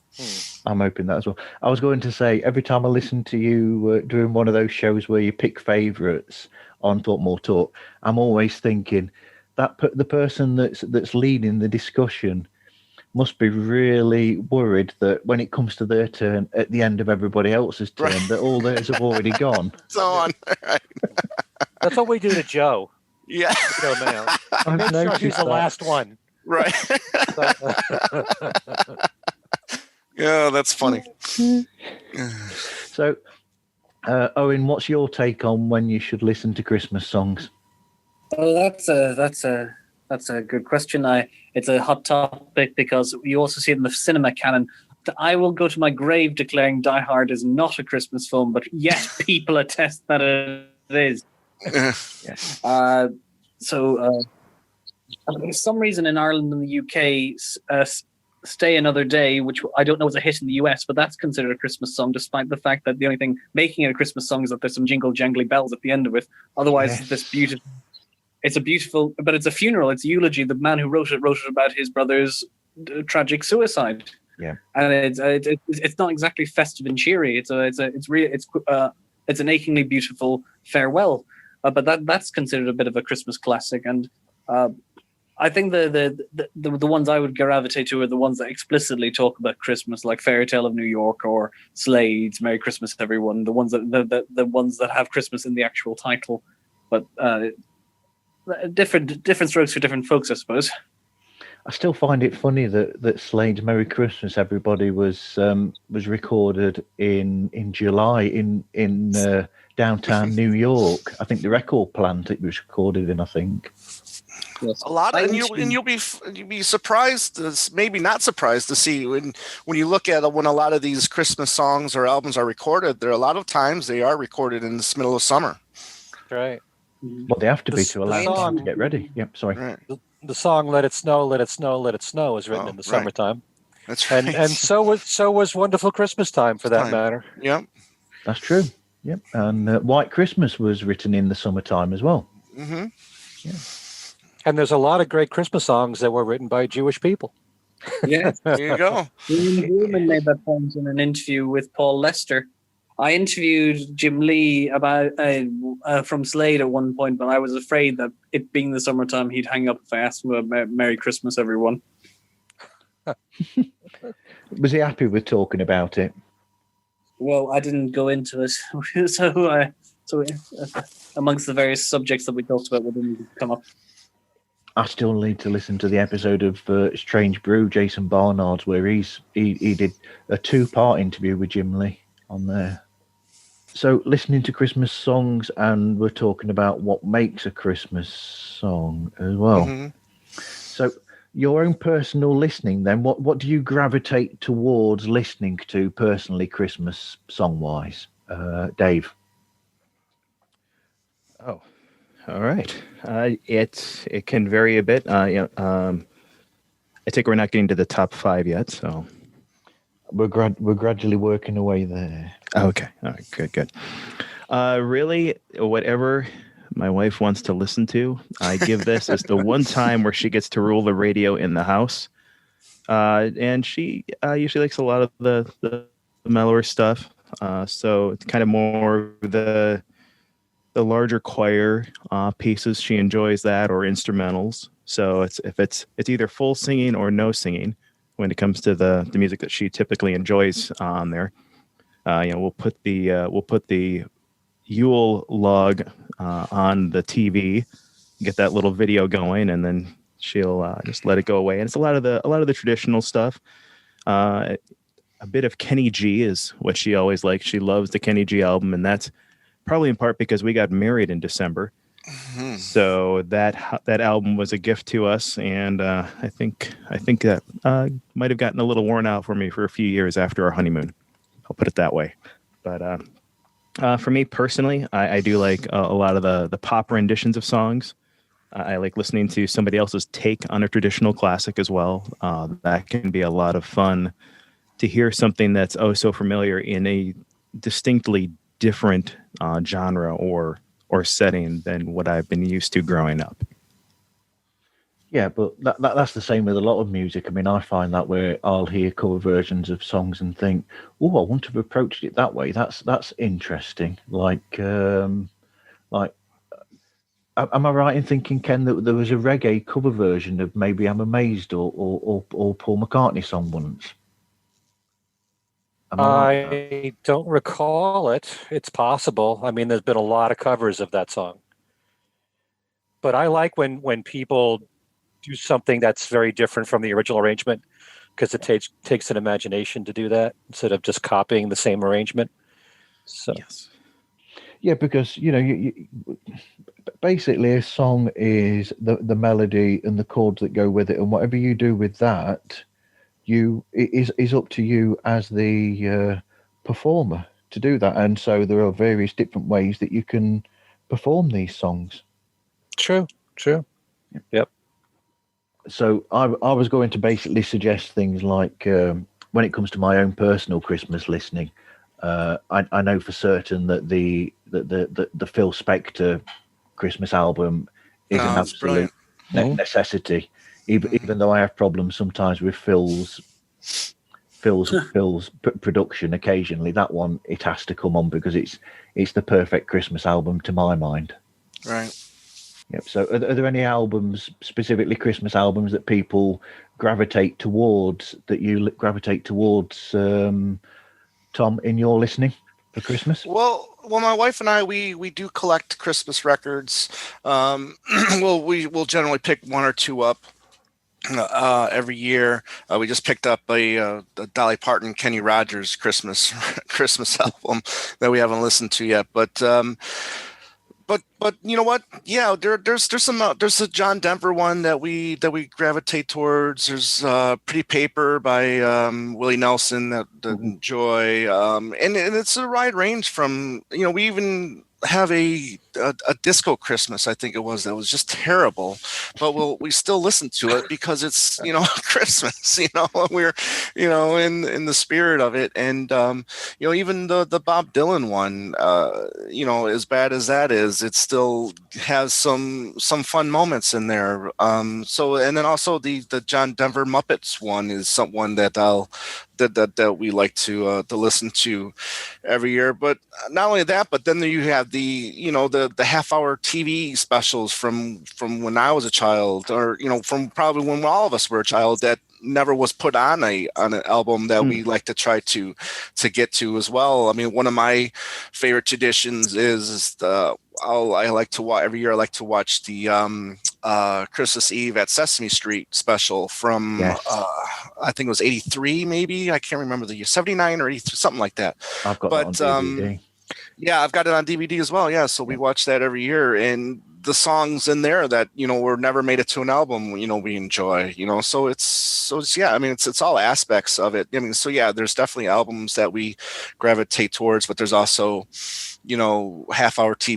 I'm hoping that as well. I was going to say, every time I listen to you doing one of those shows where you pick favourites on Talk More Talk, I'm always thinking that the person that's leading the discussion must be really worried that when it comes to their turn at the end of everybody else's turn, that all theirs have already gone. It's on. Right. That's what we do to Joe. Yeah. Make sure he's the last one. Right. Yeah, that's funny. So, Owen, what's your take on when you should listen to Christmas songs? Oh, that's a good question. It's a hot topic because you also see it in the cinema canon. I will go to my grave declaring Die Hard is not a Christmas film, but yet people attest that it is. Yes. So, for some reason in Ireland and the UK, Stay Another Day, which I don't know is a hit in the US, but that's considered a Christmas song, despite the fact that the only thing making it a Christmas song is that there's some jingle jangly bells at the end of it. Otherwise, Yes. this beautiful. It's a beautiful, but it's a funeral. It's a eulogy. The man who wrote it about his brother's tragic suicide. Yeah, and it's not exactly festive and cheery. It's an achingly beautiful farewell. But that's considered a bit of a Christmas classic. And I think the ones I would gravitate to are the ones that explicitly talk about Christmas, like Fairy Tale of New York or Slade's Merry Christmas Everyone. The ones that have Christmas in the actual title, but. Different strokes for different folks, I suppose. I still find it funny that Slade's Merry Christmas Everybody was recorded in July in downtown New York. I think the record plant it was recorded in. I think yes. A lot, and you'll be surprised, maybe not surprised to see when you look at when a lot of these Christmas songs or albums are recorded. There are a lot of times they are recorded in the middle of summer. Right. Well, they have to be to allow time to get ready. Yep, sorry. Right. The song "Let It Snow, Let It Snow, Let It Snow" is written in the summertime. That's right. And so was "Wonderful Christmas Time" for that matter. Yep, that's true. Yep, and "White Christmas" was written in the summertime as well. Mm-hmm. Yeah. And there's a lot of great Christmas songs that were written by Jewish people. Yeah, there you go. Ian Newman made that point in an interview with Paul Lester. I interviewed Jim Lee about from Slade at one point, but I was afraid that it being the summertime, he'd hang up if I asked him about Merry Christmas, everyone. Was he happy with talking about it? Well, I didn't go into it, so amongst the various subjects that we talked about, we didn't come up. I still need to listen to the episode of Strange Brew, Jason Barnard's, where he did a 2-part interview with Jim Lee on there. So listening to Christmas songs, and we're talking about what makes a Christmas song as well. Mm-hmm. So your own personal listening then, what do you gravitate towards listening to personally Christmas song-wise? Dave? Oh, all right. It can vary a bit. I think we're not getting to the top 5 yet, so... We're gradually working away there. Okay. All right. Good. Really, whatever my wife wants to listen to, I give this as the one time where she gets to rule the radio in the house. And she usually likes a lot of the mellower stuff. So it's kind of more the the larger choir pieces. She enjoys that, or instrumentals. So it's either full singing or no singing when it comes to the music that she typically enjoys on there. We'll put the Yule log on the TV, get that little video going, and then she'll just let it go away. And it's a lot of the traditional stuff. A bit of Kenny G is what she always likes. She loves the Kenny G album, and that's probably in part because we got married in December. Mm-hmm. So that album was a gift to us, and I think that might have gotten a little worn out for me for a few years after our honeymoon. I'll put it that way. But for me personally, I do like a lot of the pop renditions of songs. I like listening to somebody else's take on a traditional classic as well. That can be a lot of fun to hear something that's so familiar in a distinctly different genre or setting than what I've been used to growing up. Yeah, but that's the same with a lot of music. I mean, I find that where I'll hear cover versions of songs and think, "Oh, I wouldn't have approached it that way. That's interesting." Am I right in thinking, Ken, that there was a reggae cover version of maybe "I'm Amazed" or Paul McCartney song once? I don't recall it. It's possible. I mean, there's been a lot of covers of that song. But I like when people do something that's very different from the original arrangement, because it takes an imagination to do that instead of just copying the same arrangement. So, yes. Yeah, because, basically a song is the melody and the chords that go with it. And whatever you do with that, is up to you as the performer to do that. And so there are various different ways that you can perform these songs. True. Yep. So I was going to basically suggest things like when it comes to my own personal Christmas listening, I know for certain that the Phil Spector Christmas album is an absolute necessity. Even though I have problems sometimes with Phil's production occasionally, that one, it has to come on because it's the perfect Christmas album to my mind. Right. Yep. So are there any albums, specifically Christmas albums, that people gravitate towards, Tom, in your listening for Christmas? Well, my wife and I, we do collect Christmas records. We'll generally pick one or two up every year. We just picked up a Dolly Parton, Kenny Rogers Christmas album that we haven't listened to yet, but you know what? Yeah, there's a John Denver one that we gravitate towards. There's Pretty Paper by Willie Nelson that enjoy, and it's a wide range from, we even have a disco Christmas, I think it was, that was just terrible, but we still listen to it because it's Christmas, we're in the spirit of it. And even the Bob Dylan one, as bad as that is, it still has some fun moments in there. So, and then also the John Denver Muppets one is someone that that we like to listen to every year. But not only that, but then you have the half-hour TV specials from when I was a child, or from probably when all of us were a child, that never was put on an album that we like to try to get to as well. I mean, one of my favorite traditions is I like to watch every year. I like to watch the Christmas Eve at Sesame Street special from I think it was 83, maybe. I can't remember the year, 79 or 83, something like that. I've got that on DVD. Yeah, I've got it on DVD as well. Yeah, so we watch that every year, and the songs in there that were never made it to an album, we enjoy. So it's yeah. I mean, it's all aspects of it. I mean, so yeah, there's definitely albums that we gravitate towards, but there's also half-hour to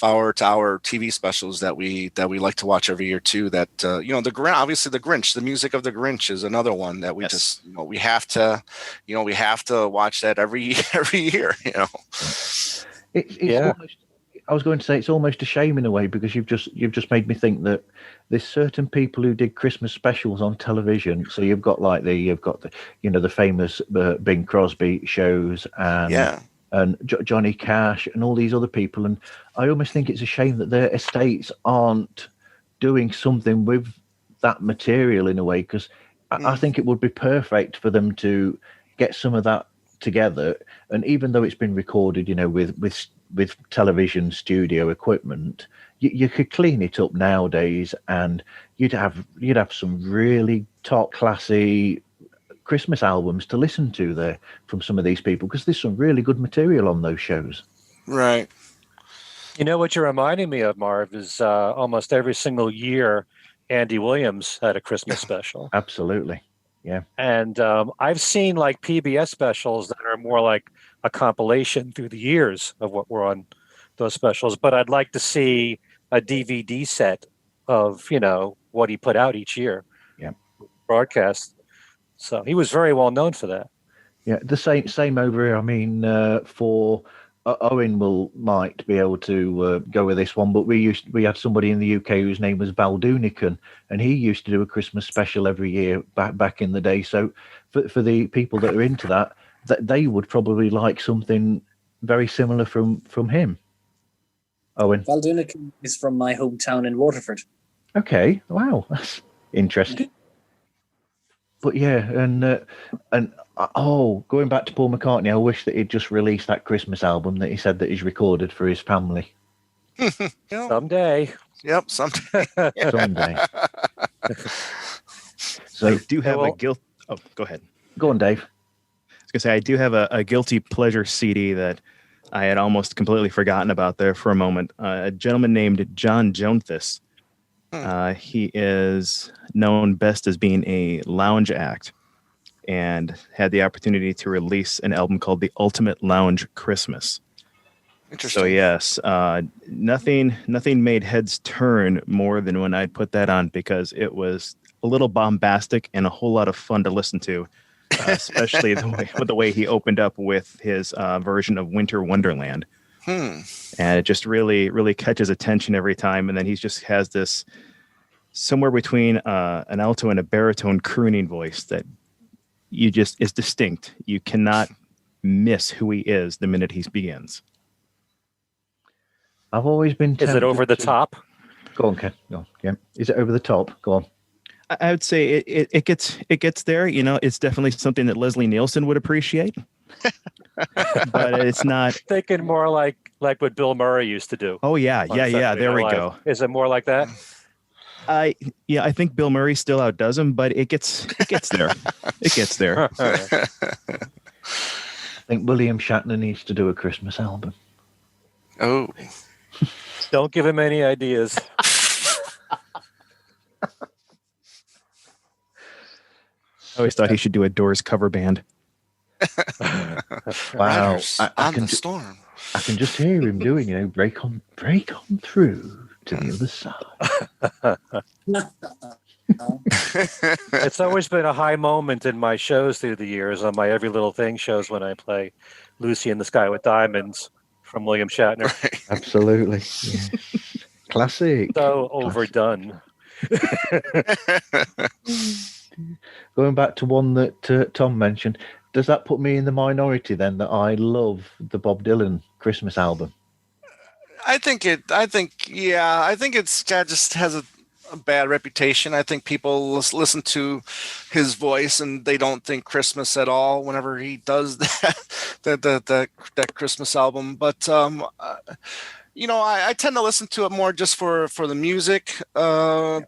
hour TV specials that we like to watch every year too. That obviously the Grinch, the music of the Grinch is another one that we just we have to watch that every year. It's almost, I was going to say, it's almost a shame in a way, because you've just made me think that there's certain people who did Christmas specials on television. So you've got the famous Bing Crosby shows, and and Johnny Cash and all these other people. And I almost think it's a shame that their estates aren't doing something with that material in a way, because I think it would be perfect for them to get some of that together. And even though it's been recorded, with television studio equipment, you could clean it up nowadays, and you'd have some really top classy Christmas albums to listen to there from some of these people, because there's some really good material on those shows. Right. You know what you're reminding me of, Marv, is almost every single year Andy Williams had a Christmas special. Absolutely. Yeah. And I've seen like PBS specials that are more like a compilation through the years of what were on those specials. But I'd like to see a DVD set of, what he put out each year. Yeah. Broadcast. So he was very well known for that. Yeah. The same over here. I mean, for Owen might be able to go with this one, but we had somebody in the UK whose name was Baldunican, and he used to do a Christmas special every year back in the day. So for the people that are into that they would probably like something very similar from him. Owen. Baldunican is from my hometown in Waterford. Okay, wow, that's interesting. But yeah, and going back to Paul McCartney, I wish that he'd just released that Christmas album that he said that he's recorded for his family. Someday. Yep, someday. Someday. So I do have a guilt. Oh, go ahead. Go on, Dave. I was gonna say I do have a guilty pleasure CD that I had almost completely forgotten about there for a moment. A gentleman named John Jonethus. He is known best as being a lounge act, and had the opportunity to release an album called The Ultimate Lounge Christmas. Interesting. So yes, nothing made heads turn more than when I put that on, because it was a little bombastic and a whole lot of fun to listen to, especially the way he opened up with his version of Winter Wonderland. And it just really catches attention every time. And then he just has this somewhere between an alto and a baritone crooning voice that is distinct. You cannot miss who he is the minute he begins. I've always been tempted. Is it over the top? Go on, Ken. Go on. Yeah. Is it over the top? Go on. I would say it gets there. It's definitely something that Leslie Nielsen would appreciate. But it's not. Thinking more like what Bill Murray used to do. Oh yeah. There we go. Is it more like that? I think Bill Murray still outdoes him, but it gets there. It gets there. I think William Shatner needs to do a Christmas album. Oh. Don't give him any ideas. I always thought he should do a Doors cover band. Wow. On the storm. I can just hear him doing, break on through to the other side. It's always been a high moment in my shows through the years, on my Every Little Thing shows, when I play Lucy in the Sky with Diamonds from William Shatner. Right. Absolutely. Yeah. Classic. So overdone. Going back to one that Tom mentioned, does that put me in the minority then, that I love the Bob Dylan Christmas album? I think it's just has a bad reputation. I think people listen to his voice and they don't think Christmas at all whenever he does that Christmas album. But I tend to listen to it more just for the music. But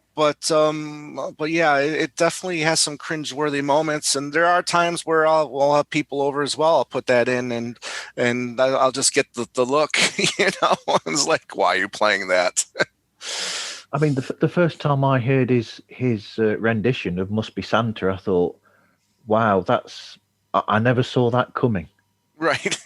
yeah, it definitely has some cringeworthy moments, and there are times where we'll have people over as well. I'll put that in, and I'll just get the look. It's like, why are you playing that? I mean, the first time I heard his rendition of "Must Be Santa," I thought, "Wow, I never saw that coming." Right.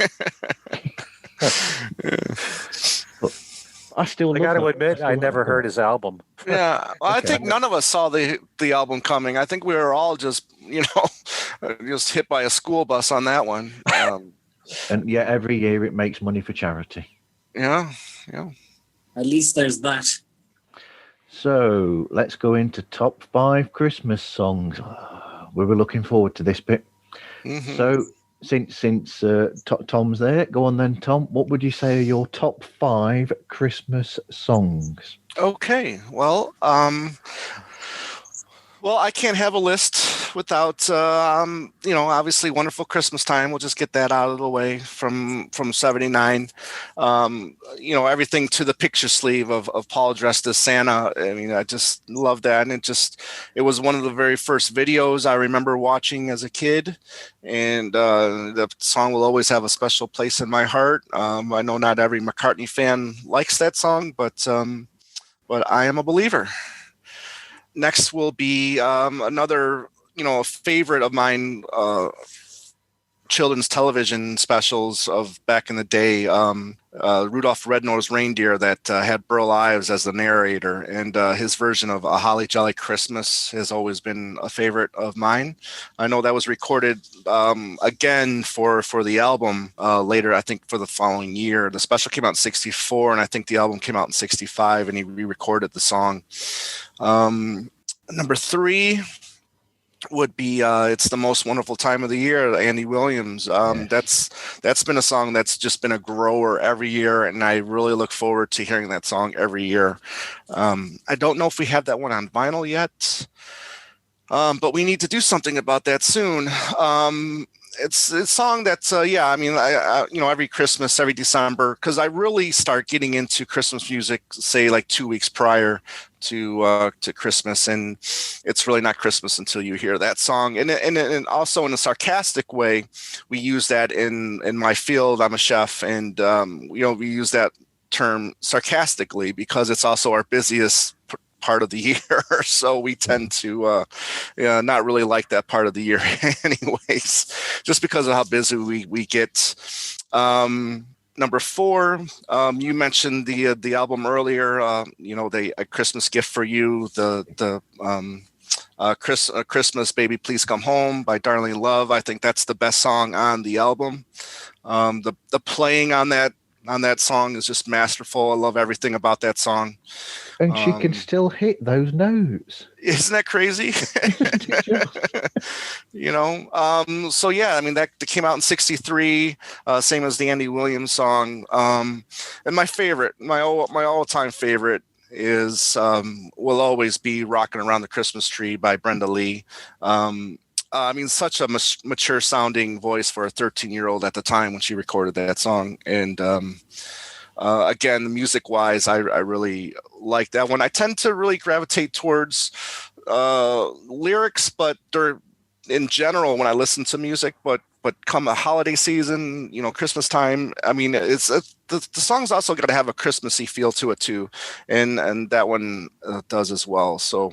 I still. I got to admit, I never heard his album. Yeah, well, I think none of us saw the album coming. I think we were all just just hit by a school bus on that one. And yeah, every year it makes money for charity. Yeah. At least there's that. So let's go into top 5 Christmas songs. We were looking forward to this bit. Mm-hmm. So Tom's there, go on then, Tom. What would you say are your top 5 Christmas songs? Okay, well, I can't have a list without, obviously "Wonderful Christmas Time." We'll just get that out of the way from '79. Everything to the picture sleeve of Paul dressed as Santa. I mean, I just love that, and it was one of the very first videos I remember watching as a kid, and the song will always have a special place in my heart. I know not every McCartney fan likes that song, but I am a believer. Next will be another, a favorite of mine, children's television specials of back in the day, Rudolph the Red-Nosed Reindeer, that had Burl Ives as the narrator, and his version of A Holly Jolly Christmas has always been a favorite of mine. I know that was recorded again for the album later, I think for the following year. The special came out in '64, and I think the album came out in '65, and he re-recorded the song. Number 3 would be "It's the Most Wonderful Time of the Year," Andy Williams. That's been a song that's just been a grower every year, and I really look forward to hearing that song every year. I don't know if we have that one on vinyl yet, but we need to do something about that soon. It's a song that's I every Christmas, every December, because I really start getting into Christmas music, say like 2 weeks prior to Christmas, and it's really not Christmas until you hear that song. And also in a sarcastic way, we use that in my field. I'm a chef, and we use that term sarcastically because it's also our busiest part of the year, so we tend to not really like that part of the year anyways, just because of how busy we get. Number 4, you mentioned the album earlier, A Christmas Gift for You, the Christmas Baby Please Come Home by Darlene Love. I think that's the best song on the album. The playing on that song is just masterful. I love everything about that song. And she can still hit those notes. Isn't that crazy? So yeah, I mean, that came out in '63, same as the Andy Williams song. And my all-time favorite is will always be "Rockin' Around the Christmas Tree" by Brenda Lee. Such a mature sounding voice for a 13-year-old at the time when she recorded that song. And again, music wise, I really like that one. I tend to really gravitate towards lyrics, but in general, when I listen to music, but come a holiday season, Christmas time, I mean, the song's also got to have a Christmassy feel to it too. And that one does as well. So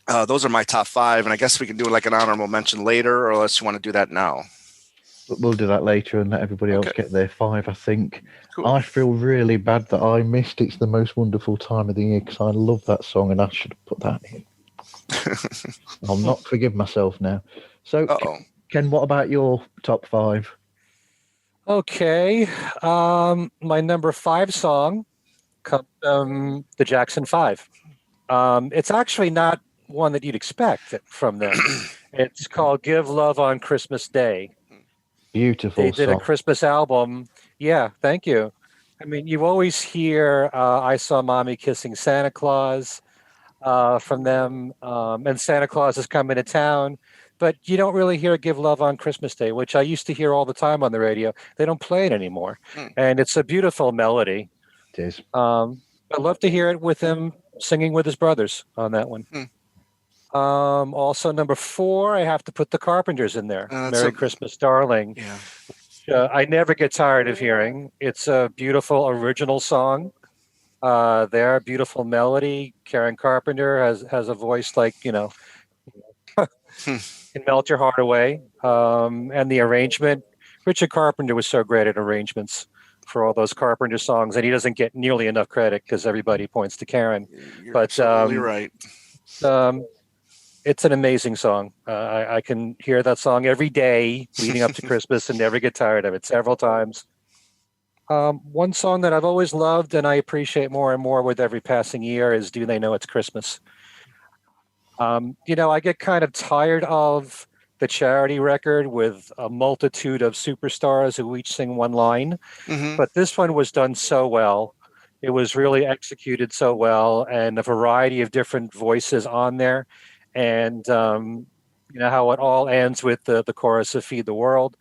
those are my top 5, and I guess we can do like an honorable mention later, or unless you want to do that now. We'll do that later and let everybody else get their 5, I think. Cool. I feel really bad that I missed It's the Most Wonderful Time of the Year, because I love that song and I should have put that in. I'll not forgive myself now. So, Ken, what about your top 5? Okay. My number 5 song comes from the Jackson 5. It's actually not one that you'd expect from them. It's called "Give Love on Christmas Day." Beautiful. They did a Christmas album. Yeah, thank you. I mean, you always hear "I Saw Mommy Kissing Santa Claus" from them, and Santa Claus is coming to town, but you don't really hear "Give Love on Christmas Day," which I used to hear all the time on the radio. They don't play it anymore, and it's a beautiful melody. It is. I'd love to hear it with him singing with his brothers on that one. Also, number 4, I have to put the Carpenters in there. "Merry Christmas, Darling." Yeah. I never get tired of hearing. It's a beautiful original song. Beautiful melody. Karen Carpenter has a voice like, can melt your heart away. And the arrangement, Richard Carpenter was so great at arrangements for all those Carpenter songs, and he doesn't get nearly enough credit because everybody points to Karen. You're absolutely right. It's an amazing song. I can hear that song every day leading up to Christmas and never get tired of it, several times. One song that I've always loved and I appreciate more and more with every passing year is "Do They Know It's Christmas?" I get kind of tired of the charity record with a multitude of superstars who each sing one line. Mhm. But this one was done so well. It was really executed so well, and a variety of different voices on there. And how it all ends with the chorus of Feed the World.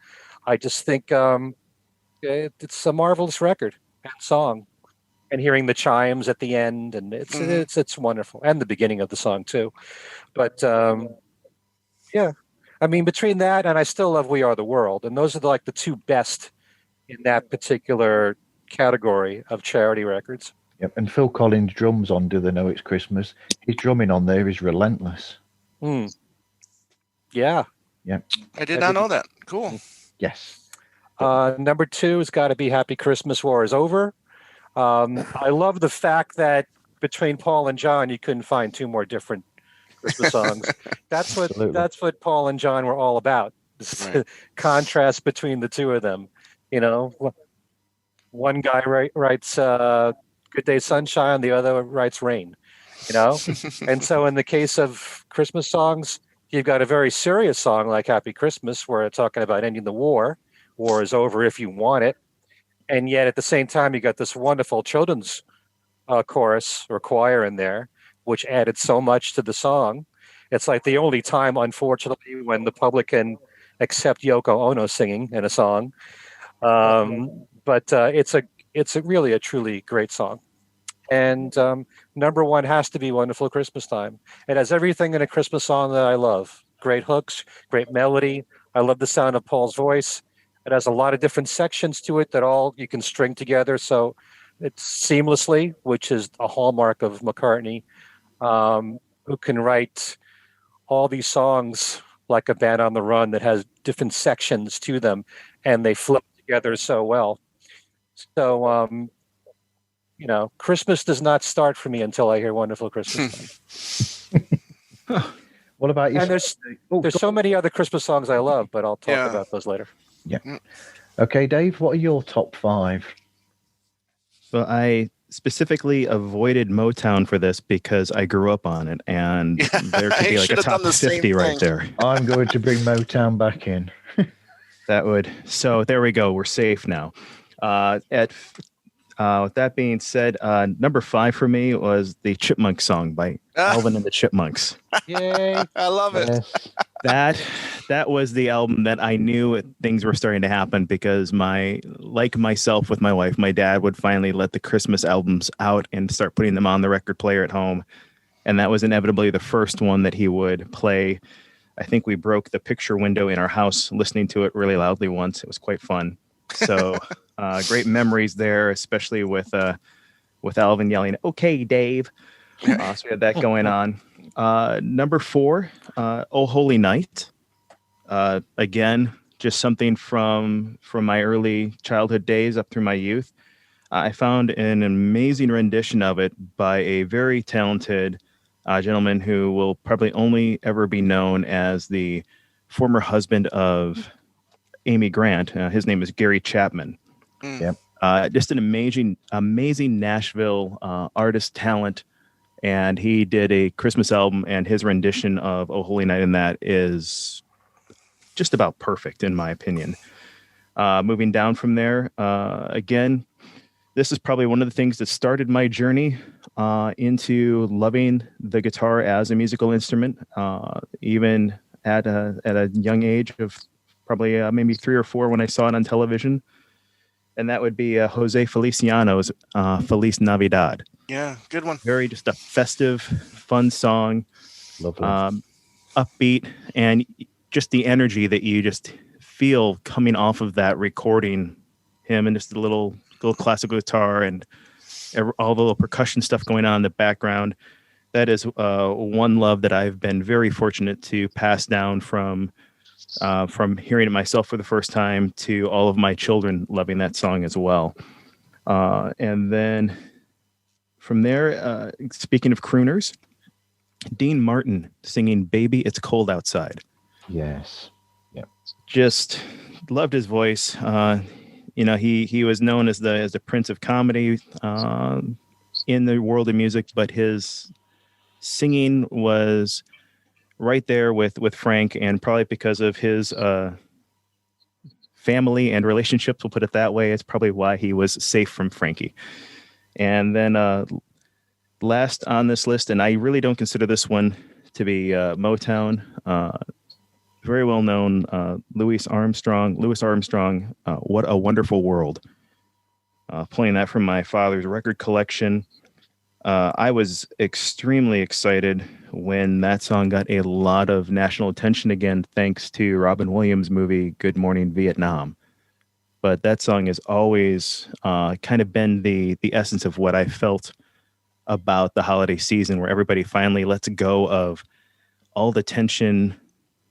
I just think it's a marvelous record and song. And hearing the chimes at the end, and it's wonderful, and the beginning of the song too. But yeah, I mean, between that and I still love "We Are the World," and those are like the two best in that particular category of charity records. Yep. And Phil Collins' drums on "Do They Know It's Christmas." His drumming on there is relentless. Yeah. Yep. I did not know that. Cool. Yes. Number 2 has got to be "Happy Christmas, War is Over." I love the fact that between Paul and John, you couldn't find two more different Christmas songs. That's what Paul and John were all about. Right. Contrast between the two of them. One guy writes "Good Day Sunshine," the other writes "Rain." And so in the case of Christmas songs, you've got a very serious song like "Happy Christmas," where it's talking about ending the war. War is over if you want it. And yet at the same time, you got this wonderful children's chorus or choir in there, which added so much to the song. It's like the only time, unfortunately, when the public can accept Yoko Ono singing in a song. But it's really a truly great song. And number 1 has to be "Wonderful Christmas Time." It has everything in a Christmas song that I love. Great hooks, great melody. I love the sound of Paul's voice. It has a lot of different sections to it that all you can string together, so it's seamlessly, which is a hallmark of McCartney, who can write all these songs like a band on the run that has different sections to them, and they flow together so well. So, Christmas does not start for me until I hear "Wonderful Christmas Time." What about you? And there's so many other Christmas songs I love, but I'll talk about those later. Yeah. Okay, Dave, what are your top 5? Well, I specifically avoided Motown for this because I grew up on it, and there could be like a top 50 right there. I'm going to bring Motown back in. So there we go. We're safe now. With that being said, number 5 for me was the Chipmunk song by Alvin and the Chipmunks. Yay! I love it. Yes. That was the album that I knew things were starting to happen because like myself with my wife, my dad would finally let the Christmas albums out and start putting them on the record player at home. And that was inevitably the first one that he would play. I think we broke the picture window in our house listening to it really loudly once. It was quite fun. So great memories there, especially with Alvin yelling, "Okay, Dave." So we had that going on. Number 4, "Oh Holy Night." Again, just something from my early childhood days up through my youth. I found an amazing rendition of it by a very talented gentleman who will probably only ever be known as the former husband of Amy Grant. His name is Gary Chapman. Yep. Just an amazing Nashville artist talent. And he did a Christmas album, and his rendition of "Oh Holy Night" in that is just about perfect, in my opinion. Moving down from there, again, this is probably one of the things that started my journey into loving the guitar as a musical instrument, even at a young age of probably maybe 3 or 4 when I saw it on television. And that would be Jose Feliciano's "Feliz Navidad." Yeah, good one. Very just a festive, fun song. Lovely. Upbeat, and just the energy that you just feel coming off of that recording. Him and just the little classical guitar and all the little percussion stuff going on in the background. That is one love that I've been very fortunate to pass down from hearing it myself for the first time to all of my children loving that song as well. And then from there, speaking of crooners, Dean Martin singing "Baby, It's Cold Outside." Yes. Yep. Just loved his voice. He was known as the Prince of Comedy in the world of music, but his singing was right there with Frank, and probably because of his family and relationships, we'll put it that way, it's probably why he was safe from Frankie. And then last on this list, and I really don't consider this one to be Motown, very well known, Louis Armstrong, What a Wonderful World. Playing that from my father's record collection. I was extremely excited when that song got a lot of national attention again, thanks to Robin Williams' movie Good Morning Vietnam. But that song has always kind of been the essence of what I felt about the holiday season, where everybody finally lets go of all the tension.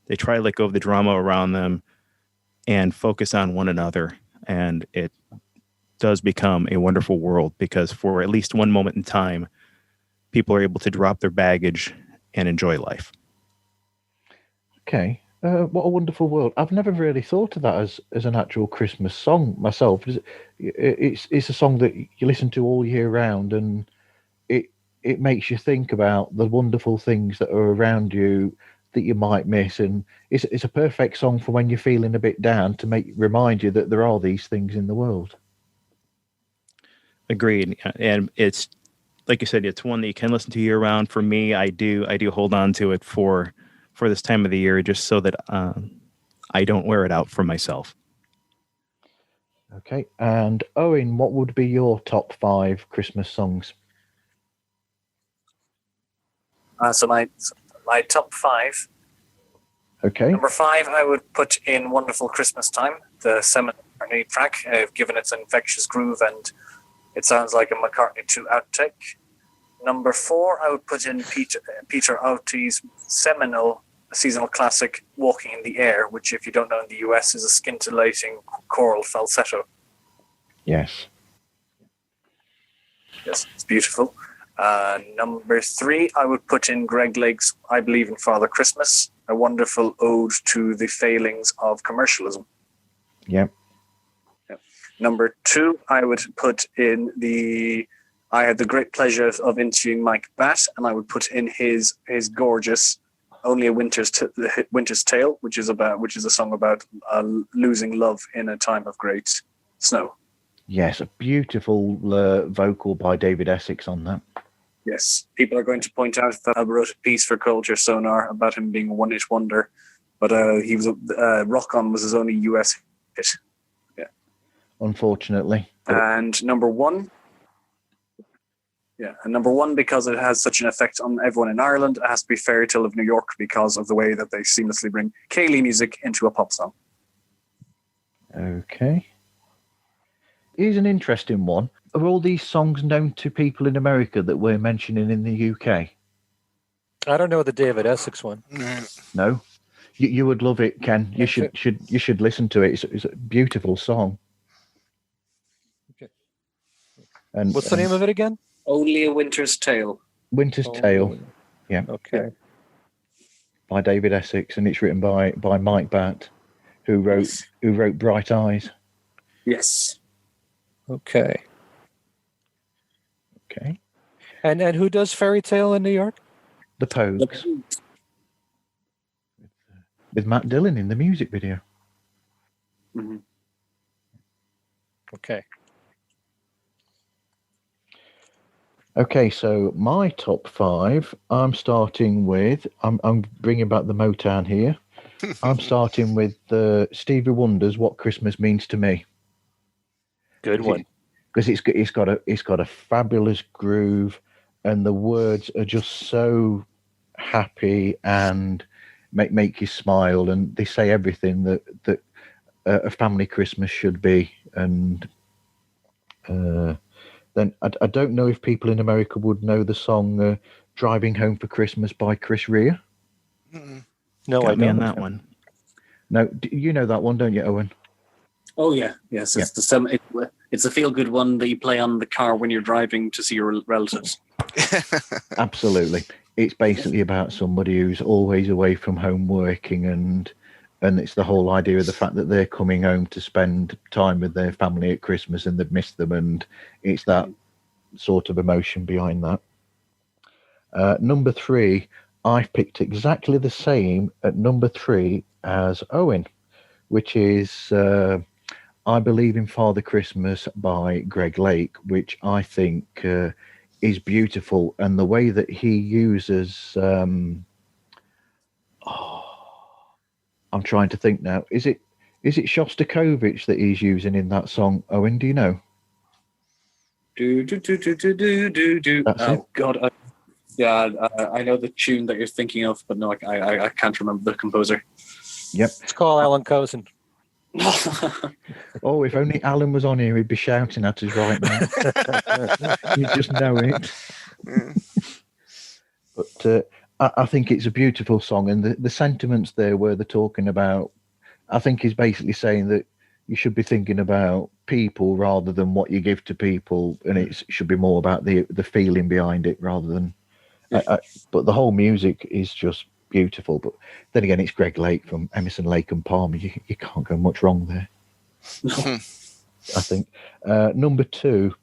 They try to let go of the drama around them and focus on one another. And it does become a wonderful world, because for at least one moment in time, people are able to drop their baggage and enjoy life. Okay. What a wonderful world. I've never really thought of that as an actual Christmas song myself. It's a song that you listen to all year round, and it makes you think about the wonderful things that are around you that you might miss. And it's a perfect song for when you're feeling a bit down, to remind you that there are these things in the world. Agreed. And it's, like you said, it's one that you can listen to year round. For me, I do hold on to it for this time of the year, just so that I don't wear it out for myself. Okay. And Owen, what would be your top 5 Christmas songs? So my top 5. Okay. Number 5, I would put in "Wonderful Christmas Time," the seminal McCartney track, given its infectious groove, and it sounds like a McCartney 2 outtake. Number 4, I would put in Peter Auty's seminal seasonal classic, "Walking in the Air," which, if you don't know, in the US is a scintillating choral falsetto. Yes. Yes, it's beautiful. Number 3, I would put in Greg Lake's "I Believe in Father Christmas," a wonderful ode to the failings of commercialism. Yep. Number 2, I would put in I had the great pleasure of interviewing Mike Batt, and I would put in his gorgeous "Only a Winter's Tale," which is a song about losing love in a time of great snow. Yes, a beautiful vocal by David Essex on that. Yes, people are going to point out that I wrote a piece for Culture Sonar about him being a one-hit wonder, but he was "Rock On" was his only US hit. Yeah, unfortunately. And number 1. Yeah, and number 1, because it has such an effect on everyone in Ireland, it has to be "Fairy Tale of New York," because of the way that they seamlessly bring Ceilidh music into a pop song. Okay. Here's an interesting one. Are all these songs known to people in America that we're mentioning in the UK? I don't know the David Essex one. No? You would love it, Ken. You should listen to it. It's a beautiful song. Okay. And what's the name of it again? "Only a Winter's Tale." Winter's Tale. Yeah. Okay. By David Essex, and it's written by Mike Batt, who wrote Bright Eyes. Yes. Okay. Okay. And who does "Fairy Tale in New York"? The Pogues. With Matt Dillon in the music video. Mm-hmm. Okay. Okay, so my top 5, I'm starting with, I'm bringing back the Motown here. I'm starting with Stevie Wonder's "What Christmas Means to Me." Good one. Because it's got a fabulous groove, and the words are just so happy and make you smile, and they say everything that a family Christmas should be. And then I don't know if people in America would know the song "Driving Home for Christmas" by Chris Rea. No, Got I me don't. on that one. No, you know that one, don't you, Owen? Oh yeah, yes. It's a feel-good one that you play on the car when you're driving to see your relatives. Absolutely. It's basically about somebody who's always away from home working, and it's the whole idea of the fact that they're coming home to spend time with their family at Christmas, and they've missed them, and it's that sort of emotion behind that. Number 3, I've picked exactly the same at number 3 as Owen, which is I Believe in Father Christmas by Greg Lake, which I think is beautiful. And the way that he uses... I'm trying to think now. Is it Shostakovich that he's using in that song, Owen? Do you know? Do do do do do do do do. That's oh it. God, I know the tune that you're thinking of, but no, I can't remember the composer. Yep. It's called Alan Cozen. Oh, if only Alan was on here, he'd be shouting at us right now. You just know it. But I think it's a beautiful song, and the sentiments there where they're talking about, I think he's basically saying that you should be thinking about people rather than what you give to people, and it should be more about the feeling behind it rather than. But the whole music is just beautiful. But then again, it's Greg Lake from Emerson, Lake and Palmer. You can't go much wrong there. I think number 2.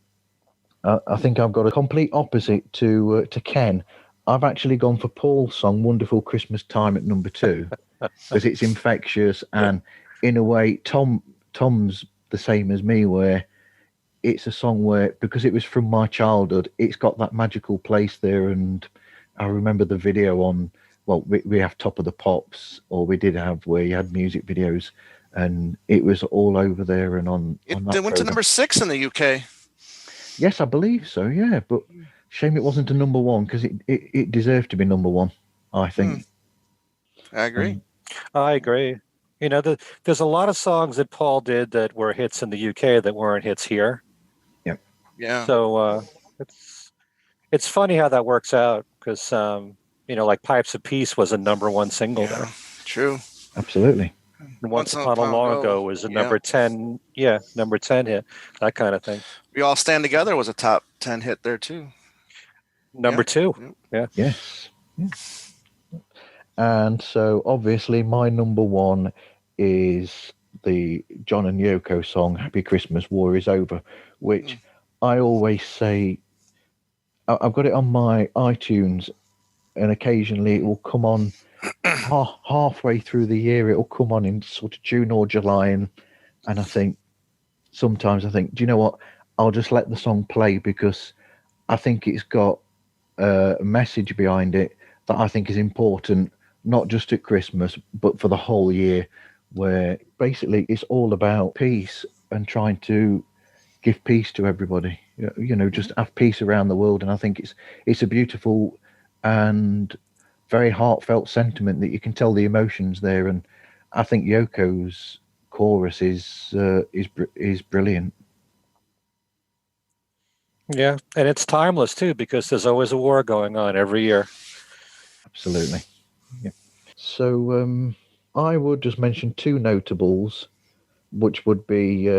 I think I've got a complete opposite to Ken. I've actually gone for Paul's song "Wonderful Christmas Time" at number 2 because it's infectious, and in a way, Tom's the same as me, where it's a song where, because it was from my childhood, it's got that magical place there. And I remember the video on, well, we have Top of the Pops, or we did have, where you had music videos, and it was all over there and on. It that went to number 6 in the UK. Yes, I believe so. Yeah, but shame it wasn't a number 1 because it deserved to be number 1. I think. I agree. I agree. You know, there's a lot of songs that Paul did that were hits in the UK that weren't hits here. Yep. Yeah. So it's funny how that works out because like "Pipes of Peace" was a number 1 single there. True. Absolutely. And Once Upon a Long Ago was a number 10. Yeah, number 10 hit. That kind of thing. We All Stand Together was a top 10 hit there too. Number 2. Yeah. Yes. Yeah. And so obviously my number 1 is the John and Yoko song "Happy Christmas, War Is Over," which I always say, I've got it on my iTunes, and occasionally it will come on halfway through the year. It will come on in sort of June or July, and sometimes I think, do you know what? I'll just let the song play because I think it's got a message behind it that I think is important, not just at Christmas, but for the whole year, where basically it's all about peace and trying to give peace to everybody. Just have peace around the world. And I think it's a beautiful and very heartfelt sentiment that you can tell the emotions there. And I think Yoko's chorus is brilliant. Yeah, and it's timeless too because there's always a war going on every year. Absolutely. Yeah. So I would just mention 2 notables, which would be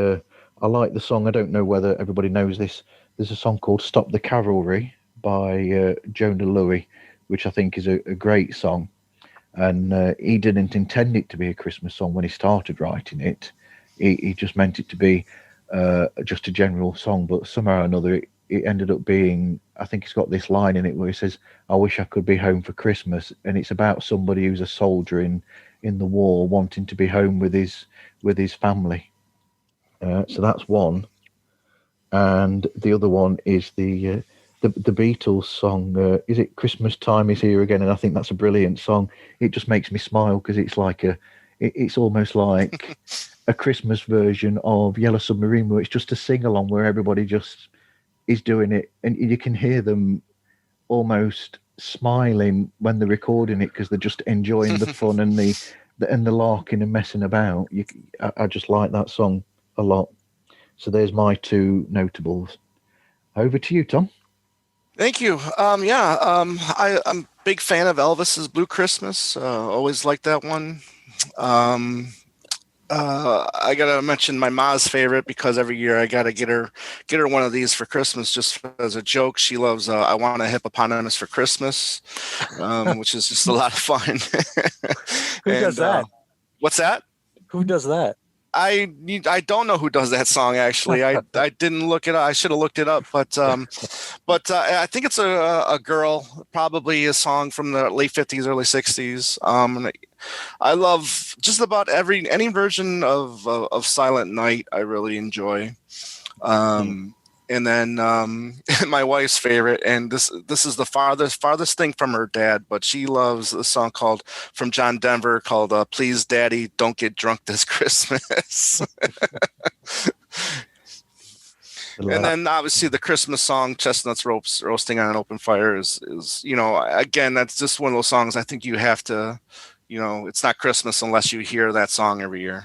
I like the song. I don't know whether everybody knows this. There's a song called "Stop the Cavalry" by Jonah Louie, which I think is a great song. And he didn't intend it to be a Christmas song when he started writing it. He just meant it to be just a general song, but somehow or another it ended up being, I think it's got this line in it where he says, "I wish I could be home for Christmas," and it's about somebody who's a soldier in the war wanting to be home with his family. So that's one, and the other one is the Beatles song. Is it "Christmas Time Is Here Again"? And I think that's a brilliant song. It just makes me smile because it's like it's almost like a Christmas version of Yellow Submarine, where it's just a sing along where everybody just is doing it, and you can hear them almost smiling when they're recording it because they're just enjoying the fun and the larking and messing about. I just like that song a lot. So there's my 2 notables. Over to you, Tom. Thank you. I'm a big fan of Elvis's "Blue Christmas." Always liked that one. I gotta mention my ma's favorite because every year I gotta get her one of these for Christmas just as a joke. She loves "I Want a Hippopotamus for Christmas," which is just a lot of fun. Who does that? What's that? Who does that? I don't know who does that song actually. I didn't look it up. I should have looked it up, but I think it's a girl, probably a song from the late 50s, early 60s. And I love just about any version of Silent Night. I really enjoy. And then my wife's favorite, and this is the farthest thing from her dad, but she loves a song called from John Denver called "Please Daddy, Don't Get Drunk This Christmas." And then obviously the Christmas song "Chestnuts Roasting on an Open Fire" is again, that's just one of those songs I think you have to, it's not Christmas unless you hear that song every year.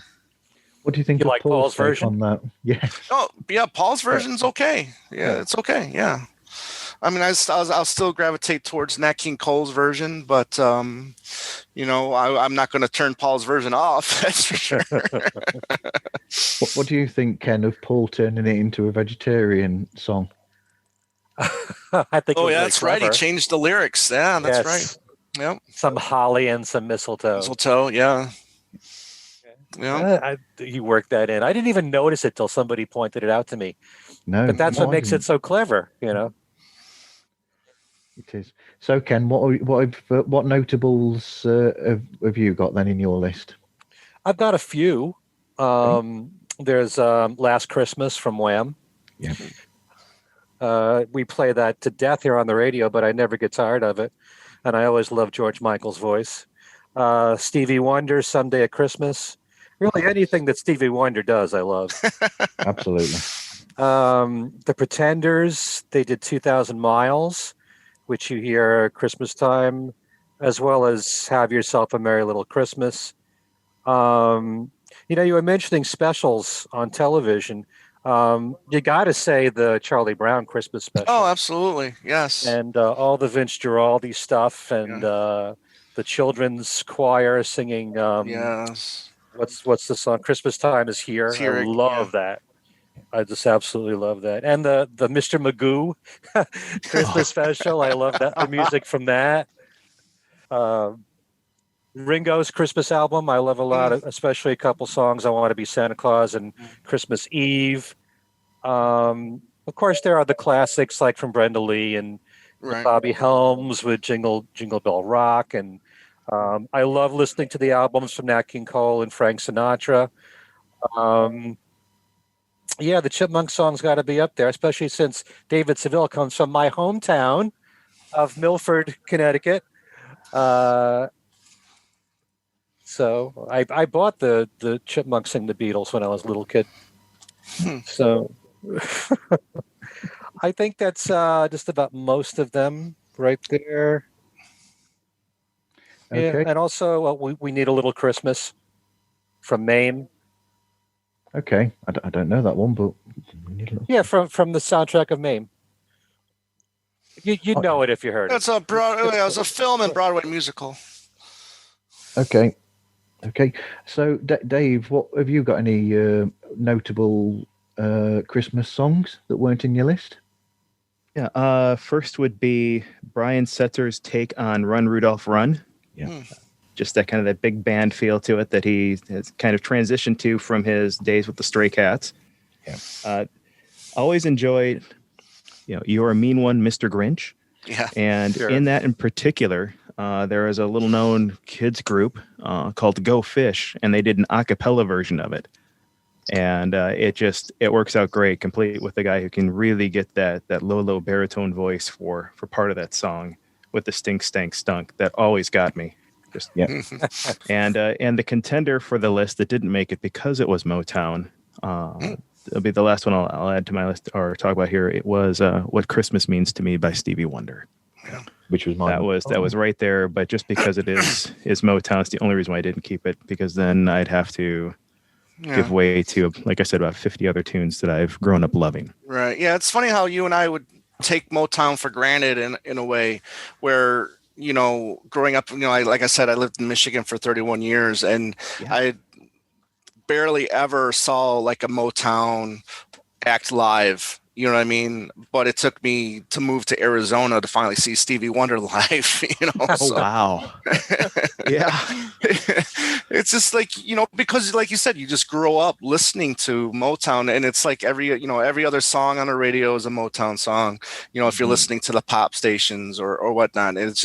What do you think You of like Paul's take version? on that? Yeah. Oh, yeah, Paul's version's okay. Yeah, it's okay. Yeah. I mean, I'll still gravitate towards Nat King Cole's version, but I'm not going to turn Paul's version off. That's for sure. What do you think, Ken, of Paul turning it into a vegetarian song? I think. Oh, it was yeah, really that's right. He clever. changed the lyrics. Yeah, that's right. Yep. Some holly and some mistletoe. Mistletoe, yeah. Yeah. You worked that in. I didn't even notice it till somebody pointed it out to me. No, but that's what makes it so clever, It is. So, Ken, what notables have you got then in your list? I've got a few. There's Last Christmas from Wham. Yeah. We play that to death here on the radio, but I never get tired of it. And I always love George Michael's voice. Stevie Wonder, Someday at Christmas. Really, anything that Stevie Wonder does, I love. Absolutely. The Pretenders, they did 2,000 Miles, which you hear at Christmas time, as well as Have Yourself a Merry Little Christmas. You were mentioning specials on television. You got to say the Charlie Brown Christmas special. Oh, absolutely. Yes. And all the Vince Guaraldi stuff and the children's choir singing. Yes. What's the song? Christmas Time is Here. I love that. I just absolutely love that. And the Mr. Magoo Christmas special. I love that. The music from that. Ringo's Christmas album. I love a lot, especially a couple songs. I Want to Be Santa Claus and Christmas Eve. Of course, there are the classics like from Brenda Lee and Bobby Helms with Jingle Bell Rock. And I love listening to the albums from Nat King Cole and Frank Sinatra. The Chipmunk song's got to be up there, especially since David Seville comes from my hometown of Milford, Connecticut. So I bought the Chipmunks Sing the Beatles when I was a little kid. So I think that's just about most of them right there. Okay. Yeah, and also we Need a Little Christmas from Mame. Okay, I don't know that one, but from the soundtrack of Mame. You know it if you heard it. It was a film and Broadway musical. Okay. So, Dave, what have you got? Any notable Christmas songs that weren't in your list? Yeah. First would be Brian Setzer's take on "Run Rudolph Run." Yeah. Just that kind of that big band feel to it that he has kind of transitioned to from his days with the Stray Cats. Yeah. Always enjoyed, You're a Mean One, Mr. Grinch. Yeah. And in that in particular, there is a little known kids group called Go Fish, and they did an a cappella version of it. And it works out great, complete with the guy who can really get that low baritone voice for part of that song with the stink, stank, stunk. That always got me. And the contender for the list that didn't make it because it was Motown. It'll be the last one I'll add to my list or talk about here. It was "What Christmas Means to Me" by Stevie Wonder. Yeah. Which was mine. That was right there, but just because it is Motown, it's the only reason why I didn't keep it, because then I'd have to give way to, like I said, about 50 other tunes that I've grown up loving. Right. Yeah, it's funny how you and I would take Motown for granted in a way where, growing up, like I said, I lived in Michigan for 31 years, and I barely ever saw like a Motown act live You know what I mean? But it took me to move to Arizona to finally see Stevie Wonder live, you know? Oh, So wow. Yeah. it's just like, you know, because like you said, you just grow up listening to Motown, and it's like every other song on the radio is a Motown song. You know, if you're listening to the pop stations or whatnot, and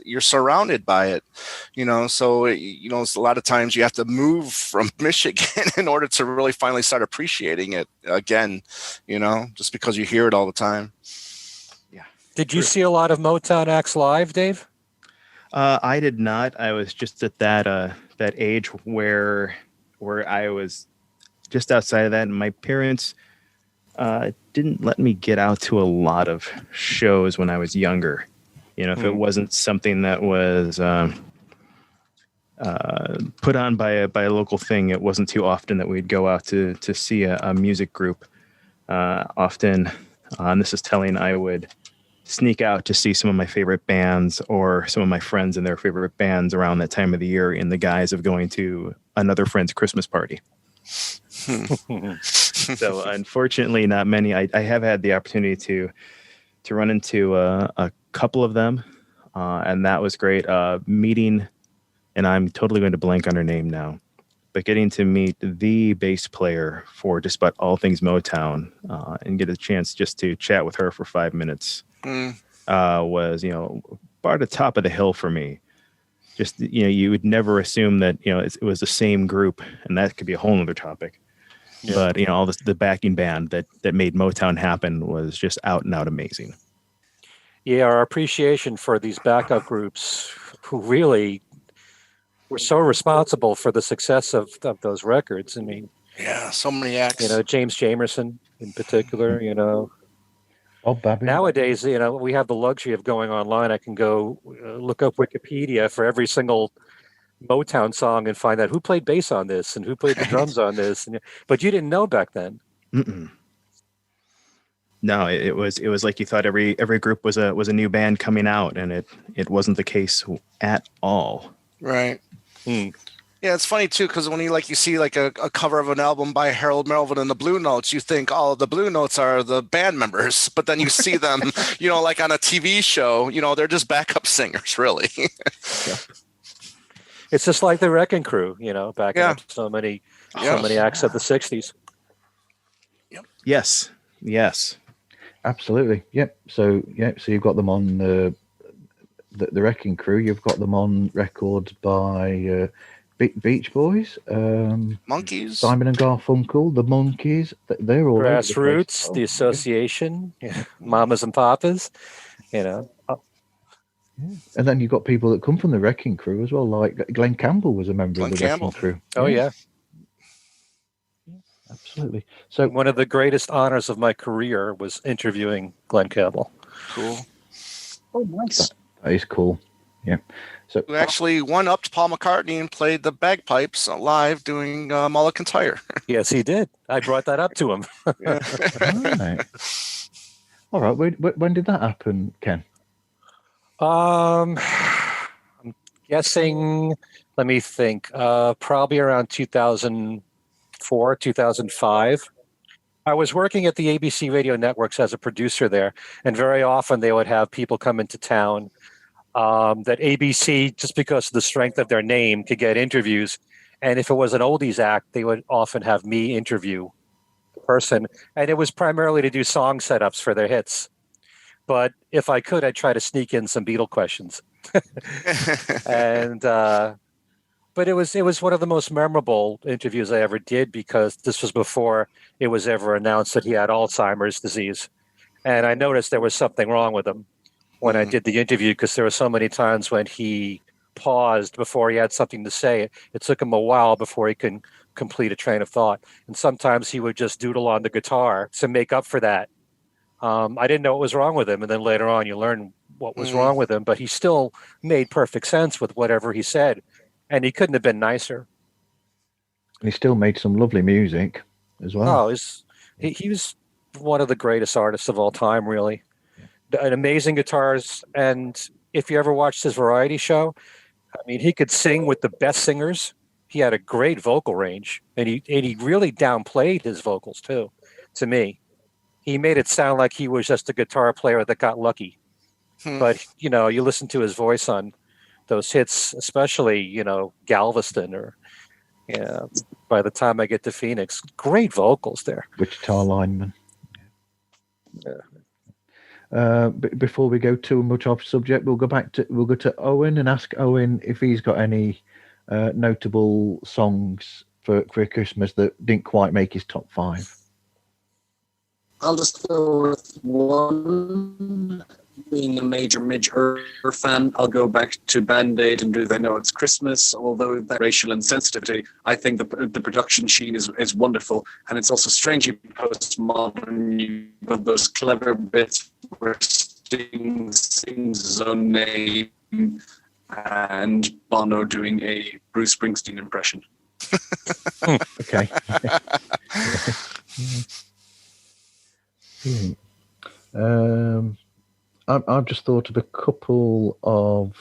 you're surrounded by it, you know? So, you know, it's a lot of times you have to move from Michigan in order to really finally start appreciating it again, you know, just because you hear it all the time. Yeah. Did you see a lot of Motown acts live, Dave? I did not. I was just at that age where I was just outside of that, and my parents didn't let me get out to a lot of shows when I was younger. You know, if it wasn't something that was put on by a local thing, it wasn't too often that we'd go out to see a music group. Often, and this is telling, I would sneak out to see some of my favorite bands or some of my friends and their favorite bands around that time of the year in the guise of going to another friend's Christmas party. So unfortunately, not many. I have had the opportunity to run into a couple of them, and that was great. Meeting, and I'm totally going to blank on her name now, but getting to meet the bass player for just about all things Motown and get a chance just to chat with her for 5 minutes was, you know, bar the top of the hill for me. Just, you know, you would never assume that, you know, it was the same group, and that could be a whole other topic. Yeah. But, you know, all the backing band that made Motown happen was just out and out amazing. Yeah, our appreciation for these backup groups who really were so responsible for the success of those records. I mean, yeah, so many acts. You know, James Jamerson in particular, you know. Bob Babbitt. Nowadays, you know, we have the luxury of going online. I can go look up Wikipedia for every single Motown song and find out who played bass on this and who played the drums on this. But you didn't know back then. Mm-mm. No, it was like you thought every group was a new band coming out, and it wasn't the case at all. Right. Yeah, it's funny too, because when you see a cover of an album by Harold Melvin and the Blue Notes, you think, oh, the Blue Notes are the band members, but then you see them, you know, like on a TV show, you know, they're just backup singers, really. Yeah. It's just like the Wrecking Crew, you know, backing up so many acts of the '60s. Yep. Yes. Absolutely. Yep. So you've got them on the Wrecking Crew. You've got them on records by Beach Boys, Monkees, Simon and Garfunkel, the Monkees. They're all Grassroots, the Association, Mamas and Papas, you know. And then you've got people that come from the Wrecking Crew as well, like Glenn Campbell was a member of the Wrecking Crew. Oh, yeah. Absolutely. So one of the greatest honors of my career was interviewing Glenn Campbell. Cool. Oh, nice. That is cool. Yeah. So who actually one-upped Paul McCartney and played the bagpipes live doing Mulligan Tire. Yes, he did. I brought that up to him. All right. When did that happen, Ken? I'm guessing, let me think, probably around 2004, 2005. I was working at the ABC radio networks as a producer there, and very often they would have people come into town that ABC, just because of the strength of their name, could get interviews. And if it was an oldies act, they would often have me interview the person. And it was primarily to do song setups for their hits. But if I could, I'd try to sneak in some Beatle questions. And but it was one of the most memorable interviews I ever did, because this was before it was ever announced that he had Alzheimer's disease. And I noticed there was something wrong with him when I did the interview, because there were so many times when he paused before he had something to say. It took him a while before he could complete a train of thought. And sometimes he would just doodle on the guitar to make up for that. I didn't know what was wrong with him. And then later on, you learn what was wrong with him. But he still made perfect sense with whatever he said. And he couldn't have been nicer. He still made some lovely music as well. Oh, he was one of the greatest artists of all time, really. An amazing guitars, and if you ever watched his variety show, I mean, he could sing with the best singers. He had a great vocal range, and he really downplayed his vocals too. To me, he made it sound like he was just a guitar player that got lucky. But, you know, you listen to his voice on those hits, especially, you know, Galveston or By the Time I Get to Phoenix. Great vocals there. Wichita Lineman. Before we go too much off subject, we'll go to Owen and ask Owen if he's got any notable songs for Christmas that didn't quite make his top 5. I'll just go with one. Being a major Midge Ure fan, I'll go back to Band-Aid and Do They Know It's Christmas. Although that racial insensitivity, I think the production sheen is wonderful, and it's also strangely postmodern. You've got those clever bits where Sting sings his own name and Bono doing a Bruce Springsteen impression. Okay. I've just thought of a couple of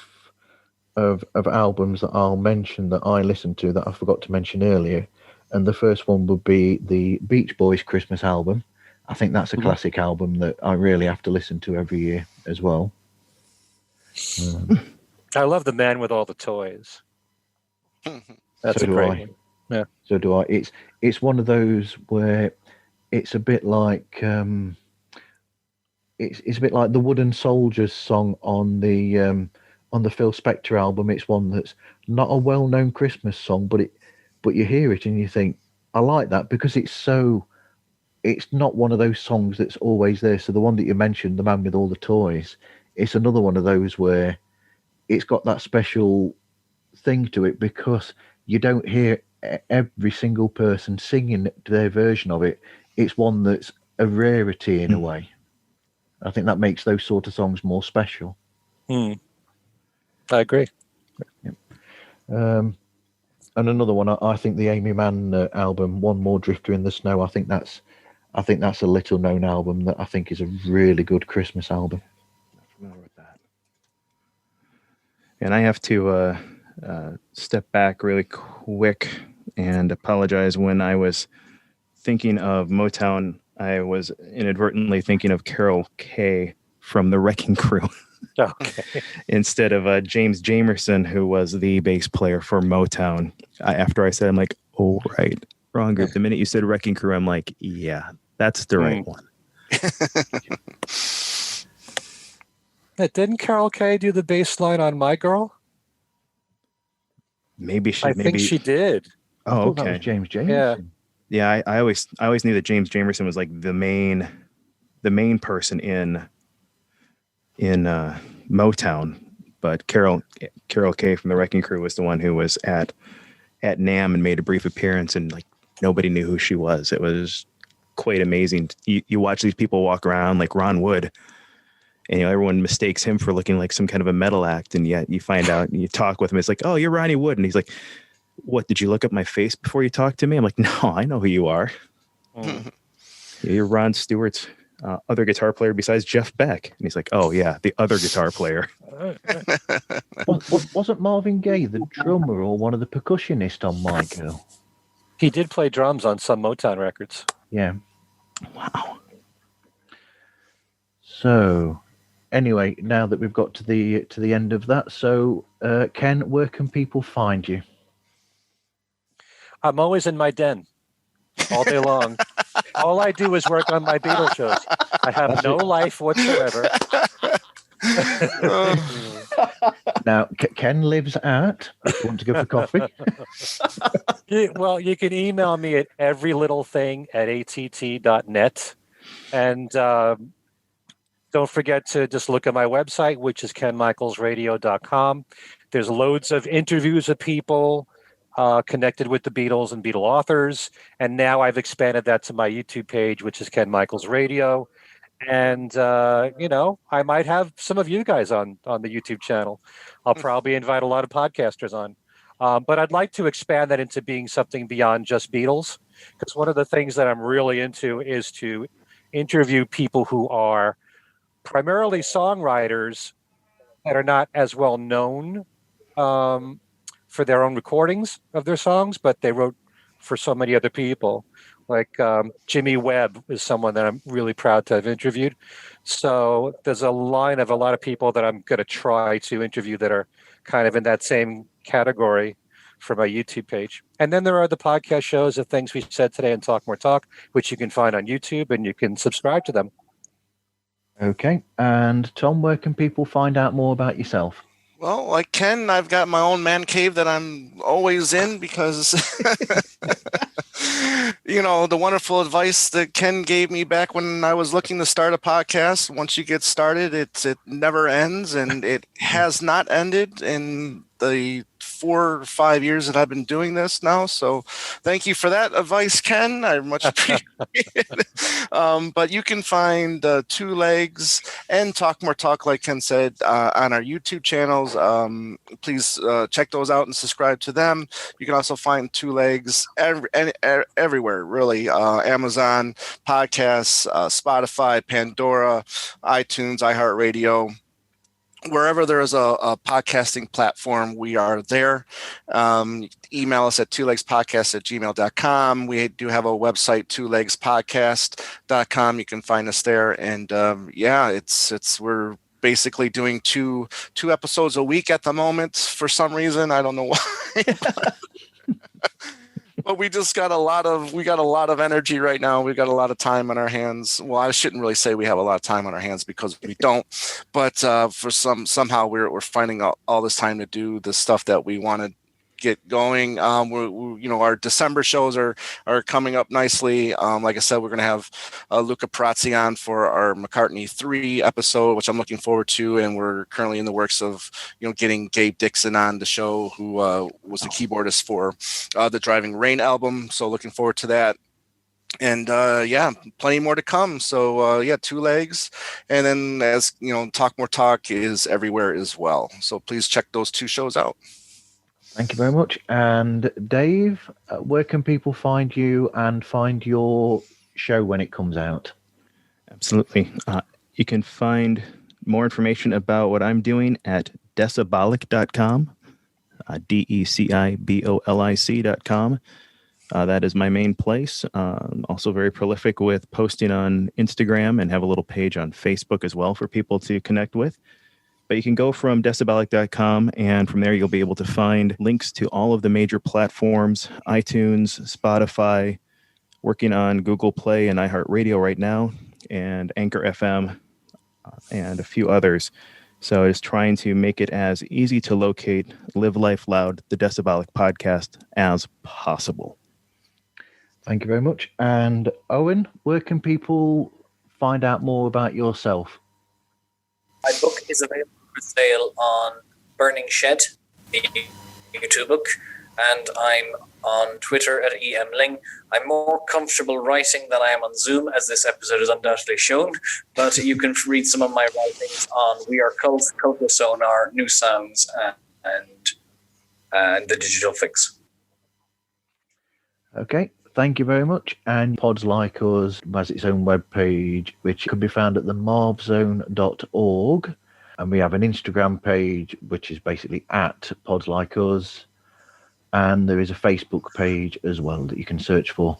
albums that I'll mention that I listened to that I forgot to mention earlier, and the first one would be the Beach Boys Christmas album. I think that's a classic album that I really have to listen to every year as well. I love The Man with All the Toys. That's So a do great I. one. Yeah. So do I. It's one of those where it's a bit like it's a bit like the Wooden Soldiers song on the Phil Spector album. It's one that's not a well-known Christmas song, but you hear it and you think, I like that because it's not one of those songs that's always there. So the one that you mentioned, The Man with All the Toys, it's another one of those where it's got that special thing to it because you don't hear every single person singing their version of it. It's one that's a rarity in a way. I think that makes those sort of songs more special. I agree. Yeah. And another one, I think the Amy Mann album, One More Drifter in the Snow. I think that's a little known album that I think is a really good Christmas album. Not familiar with that. And I have to step back really quick and apologize. When I was thinking of Motown, I was inadvertently thinking of Carol Kay from the Wrecking Crew. Okay. Instead of James Jamerson, who was the bass player for Motown. After I said, I'm like, oh, right, wrong group. The minute you said Wrecking Crew, I'm like, yeah, that's the right one. Didn't Carol Kay do the bass line on My Girl? Maybe she. I think she did. I Oh, thought that okay. was James Jamerson. Yeah. Yeah, I always knew that James Jamerson was like the main person in Motown, but Carol Kay from the Wrecking Crew was the one who was at NAMM and made a brief appearance, and like nobody knew who she was. It was quite amazing. You watch these people walk around like Ron Wood, and everyone mistakes him for looking like some kind of a metal act, and yet you find out and you talk with him. It's like, oh, you're Ronnie Wood, and he's like, what, did you look up my face before you talked to me? I'm like, no, I know who you are. You're Ron Stewart's other guitar player besides Jeff Beck. And he's like, oh, yeah, the other guitar player. Wasn't Marvin Gaye the drummer or one of the percussionists on My Girl? He did play drums on some Motown records. Yeah. Wow. So, anyway, now that we've got to the end of that, so Ken, where can people find you? I'm always in my den all day long. All I do is work on my Beatles shows. I have no life whatsoever. Now, Ken lives at, if you want to go for coffee. Well, you can email me at everylittlething@att.net. And don't forget to just look at my website, which is kenmichaelsradio.com. There's loads of interviews with people connected with the Beatles and Beatle authors. And now I've expanded that to my YouTube page, which is Ken Michaels Radio. And, I might have some of you guys on the YouTube channel. I'll probably invite a lot of podcasters on. But I'd like to expand that into being something beyond just Beatles. Because one of the things that I'm really into is to interview people who are primarily songwriters that are not as well known for their own recordings of their songs, but they wrote for so many other people. Like Jimmy Webb is someone that I'm really proud to have interviewed. So there's a line of a lot of people that I'm going to try to interview that are kind of in that same category for my YouTube page. And then there are the podcast shows of things we said today and Talk More Talk, which you can find on YouTube, and you can subscribe to them. Okay. And Tom, where can people find out more about yourself? Well, like Ken, I've got my own man cave that I'm always in because, the wonderful advice that Ken gave me back when I was looking to start a podcast. Once you get started, it never ends, and it has not ended in the 4 or 5 years that I've been doing this now. So thank you for that advice, Ken. I much appreciate it. But you can find Two Legs and Talk More Talk, like Ken said, on our YouTube channels. Please check those out and subscribe to them. You can also find Two Legs everywhere, really. Amazon, podcasts, Spotify, Pandora, iTunes, iHeartRadio. Wherever there is a podcasting platform, we are there. Email us at twolegspodcast@gmail.com. We do have a website, twolegspodcast.com. You can find us there. And we're basically doing two episodes a week at the moment for some reason. I don't know why. But we just got a lot of energy right now. We got a lot of time on our hands. Well, I shouldn't really say we have a lot of time on our hands because we don't. But somehow we're finding all this time to do the stuff that we want to get going. Our December shows are coming up nicely. Like I said, we're going to have Luca Prazzi on for our McCartney 3 episode, which I'm looking forward to. And we're currently in the works of, getting Gabe Dixon on the show, who was the keyboardist for the Driving Rain album. So looking forward to that. And plenty more to come. So Two Legs. And then as Talk More Talk is everywhere as well. So please check those 2 shows out. Thank you very much. And Dave, where can people find you and find your show when it comes out? Absolutely. You can find more information about what I'm doing at decibolic.com, DECIBOLIC.com. That is my main place. I'm also very prolific with posting on Instagram and have a little page on Facebook as well for people to connect with. But you can go from decibolic.com, and from there you'll be able to find links to all of the major platforms, iTunes, Spotify, working on Google Play and iHeartRadio right now, and Anchor FM, and a few others. So just trying to make it as easy to locate Live Life Loud, the Decibolic podcast, as possible. Thank you very much. And Owen, where can people find out more about yourself? My book is available for sale on Burning Shed, the YouTube book, and I'm on Twitter at EMLyng. I'm more comfortable writing than I am on Zoom, as this episode is undoubtedly shown, but you can read some of my writings on We Are Cult, Coco Sonar, New Sounds, and The Digital Fix. Okay, thank you very much. And Pods Like Us has its own webpage, which can be found at themarvzone.org. And we have an Instagram page, which is basically at Pods Like Us. And there is a Facebook page as well that you can search for.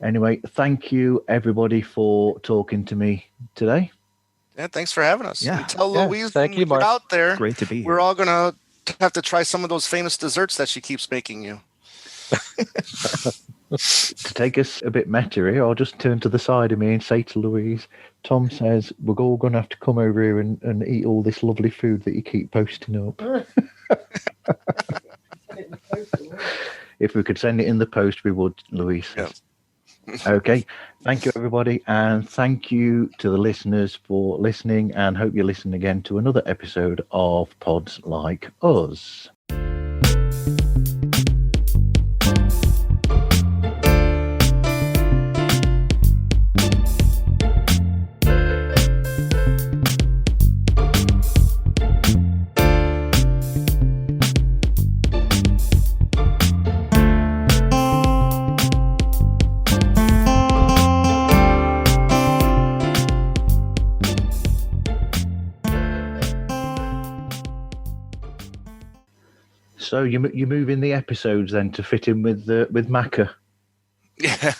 Anyway, thank you, everybody, for talking to me today. Yeah, thanks for having us. Yeah. Tell Louise thank you, Mark. out there. Great to be here. We're all going to have to try some of those famous desserts that she keeps making you. To take us a bit meta here, I'll just turn to the side of me and say to Louise, Tom says we're all going to have to come over here and eat all this lovely food that you keep posting up. If we could send it in the post, we would, Louise says. Yeah. Okay. Thank you, everybody. And thank you to the listeners for listening, and hope you listen again to another episode of Pods Like Us. So you move in the episodes then to fit in with Macca? Yeah.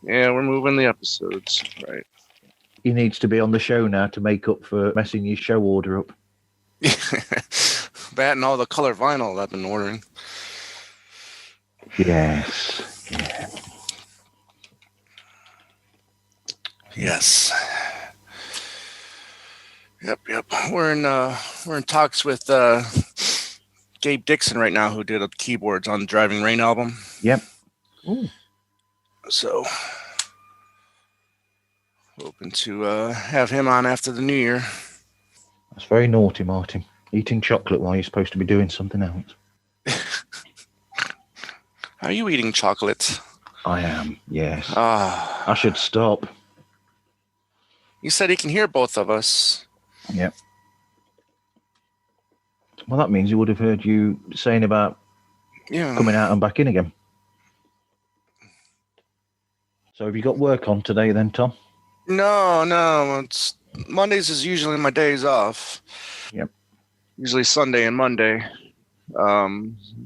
Yeah, we're moving the episodes. Right. He needs to be on the show now to make up for messing his show order up. That and all the color vinyl I've been ordering. Yes. Yeah. Yes. Yep. We're in talks with Gabe Dixon right now, who did the keyboards on the Driving Rain album. Yep. Ooh. So hoping to have him on after the new year. That's very naughty, Martin. Eating chocolate while you're supposed to be doing something else. Are you eating chocolate? I am, yes. Ah. I should stop. You said he can hear both of us. Yep. Well, that means he would have heard you saying about coming out and back in again. So have you got work on today then, Tom? No. It's Mondays is usually my days off. Yep. Usually Sunday and Monday.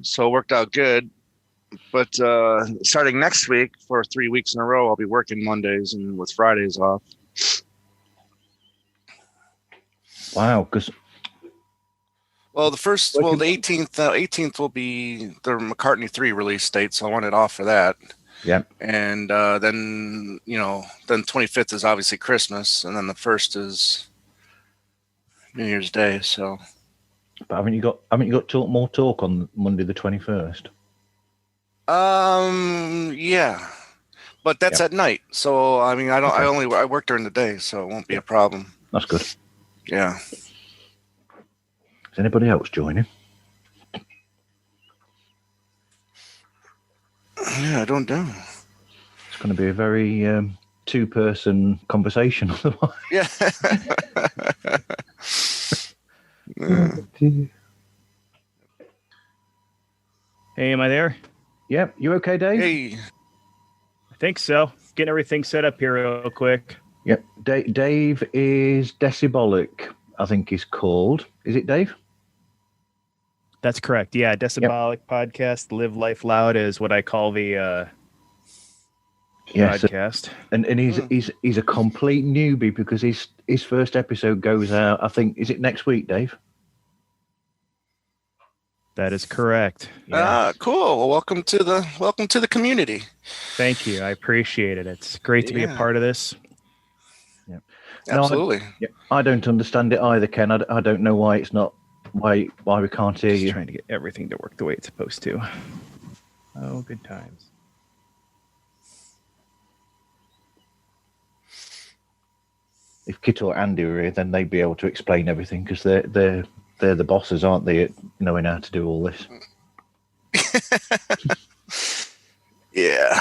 So it worked out good. But starting next week for 3 weeks in a row, I'll be working Mondays and with Fridays off. Wow, because... Well, the 18th will be the McCartney 3 release date, so I want it off for that. Yeah. And then 25th is obviously Christmas, and then the 1st is New Year's Day. So, but haven't you got more talk on Monday the 21st? Yeah, but that's at night. So I mean, I work during the day, so it won't be a problem. That's good. Yeah. Is anybody else joining? Yeah, I don't know. It's going to be a very two-person conversation otherwise. Yeah. Hey, am I there? Yep. You okay, Dave? Hey. I think so. Getting everything set up here real quick. Yep. Dave is Decibolic, I think he's called. Is it, Dave? That's correct. Yeah, Decibolic podcast. Live Life Loud is what I call the podcast. And he's a complete newbie because his first episode goes out, I think, is it next week, Dave? That is correct. Yeah. Cool. Well, welcome to the community. Thank you. I appreciate it. It's great to be a part of this. Yeah. Absolutely. I don't understand it either, Ken. I don't know why it's not why we can't hear you. Trying to get everything to work the way it's supposed to. Oh, good times. If Kit or Andy were here, then they'd be able to explain everything because they're the bosses, aren't they, at knowing how to do all this? Yeah.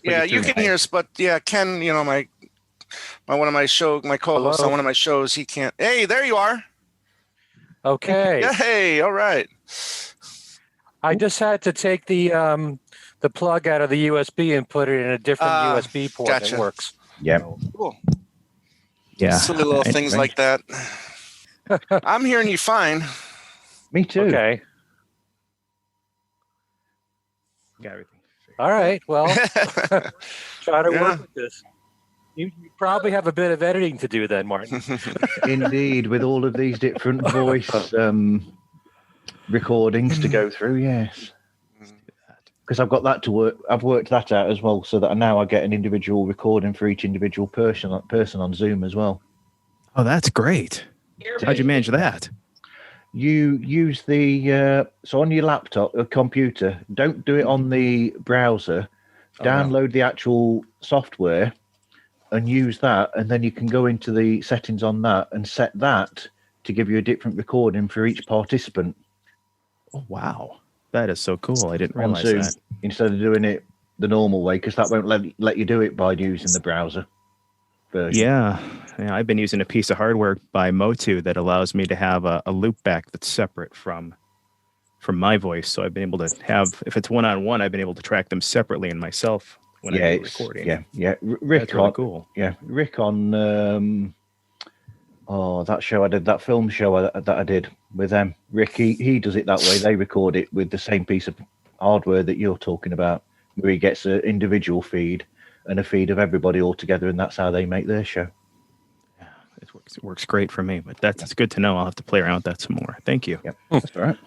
Yeah, you can hear us, but yeah, Ken, my co-host on one of my shows, he can't. Hey, there you are. Okay. Yeah, hey, all right. I just had to take the plug out of the USB and put it in a different USB port. Gotcha. It works. Yeah. Cool. Yeah. Silly little things like that. I'm hearing you fine. Me too. Okay. Got everything. All right. Well, try to work with this. You probably have a bit of editing to do then, Martin. Indeed, with all of these different voice recordings to go through, yes. Because I've got that to work. I've worked that out as well, so that now I get an individual recording for each individual person on Zoom as well. Oh, that's great. How'd you manage that? You use the so on your laptop or computer. Don't do it on the browser. Download the actual software and use that, and then you can go into the settings on that and set that to give you a different recording for each participant. Oh, wow. That is so cool. I didn't On realize Zoom, that. instead of doing it the normal way, because that won't let you do it by using the browser version. Yeah, I've been using a piece of hardware by Motu that allows me to have a loop back that's separate from my voice. So I've been able to have, if it's one-on-one, I've been able to track them separately in myself when I'm recording. Yeah. Rick that's really cool. Yeah, Rick on Oh, that show I did, that film show that I did with them. Rick, he does it that way. They record it with the same piece of hardware that you're talking about, where he gets an individual feed and a feed of everybody all together, and that's how they make their show. Yeah, it works great for me, but that's good to know. I'll have to play around with that some more. Thank you. Yep, that's all right.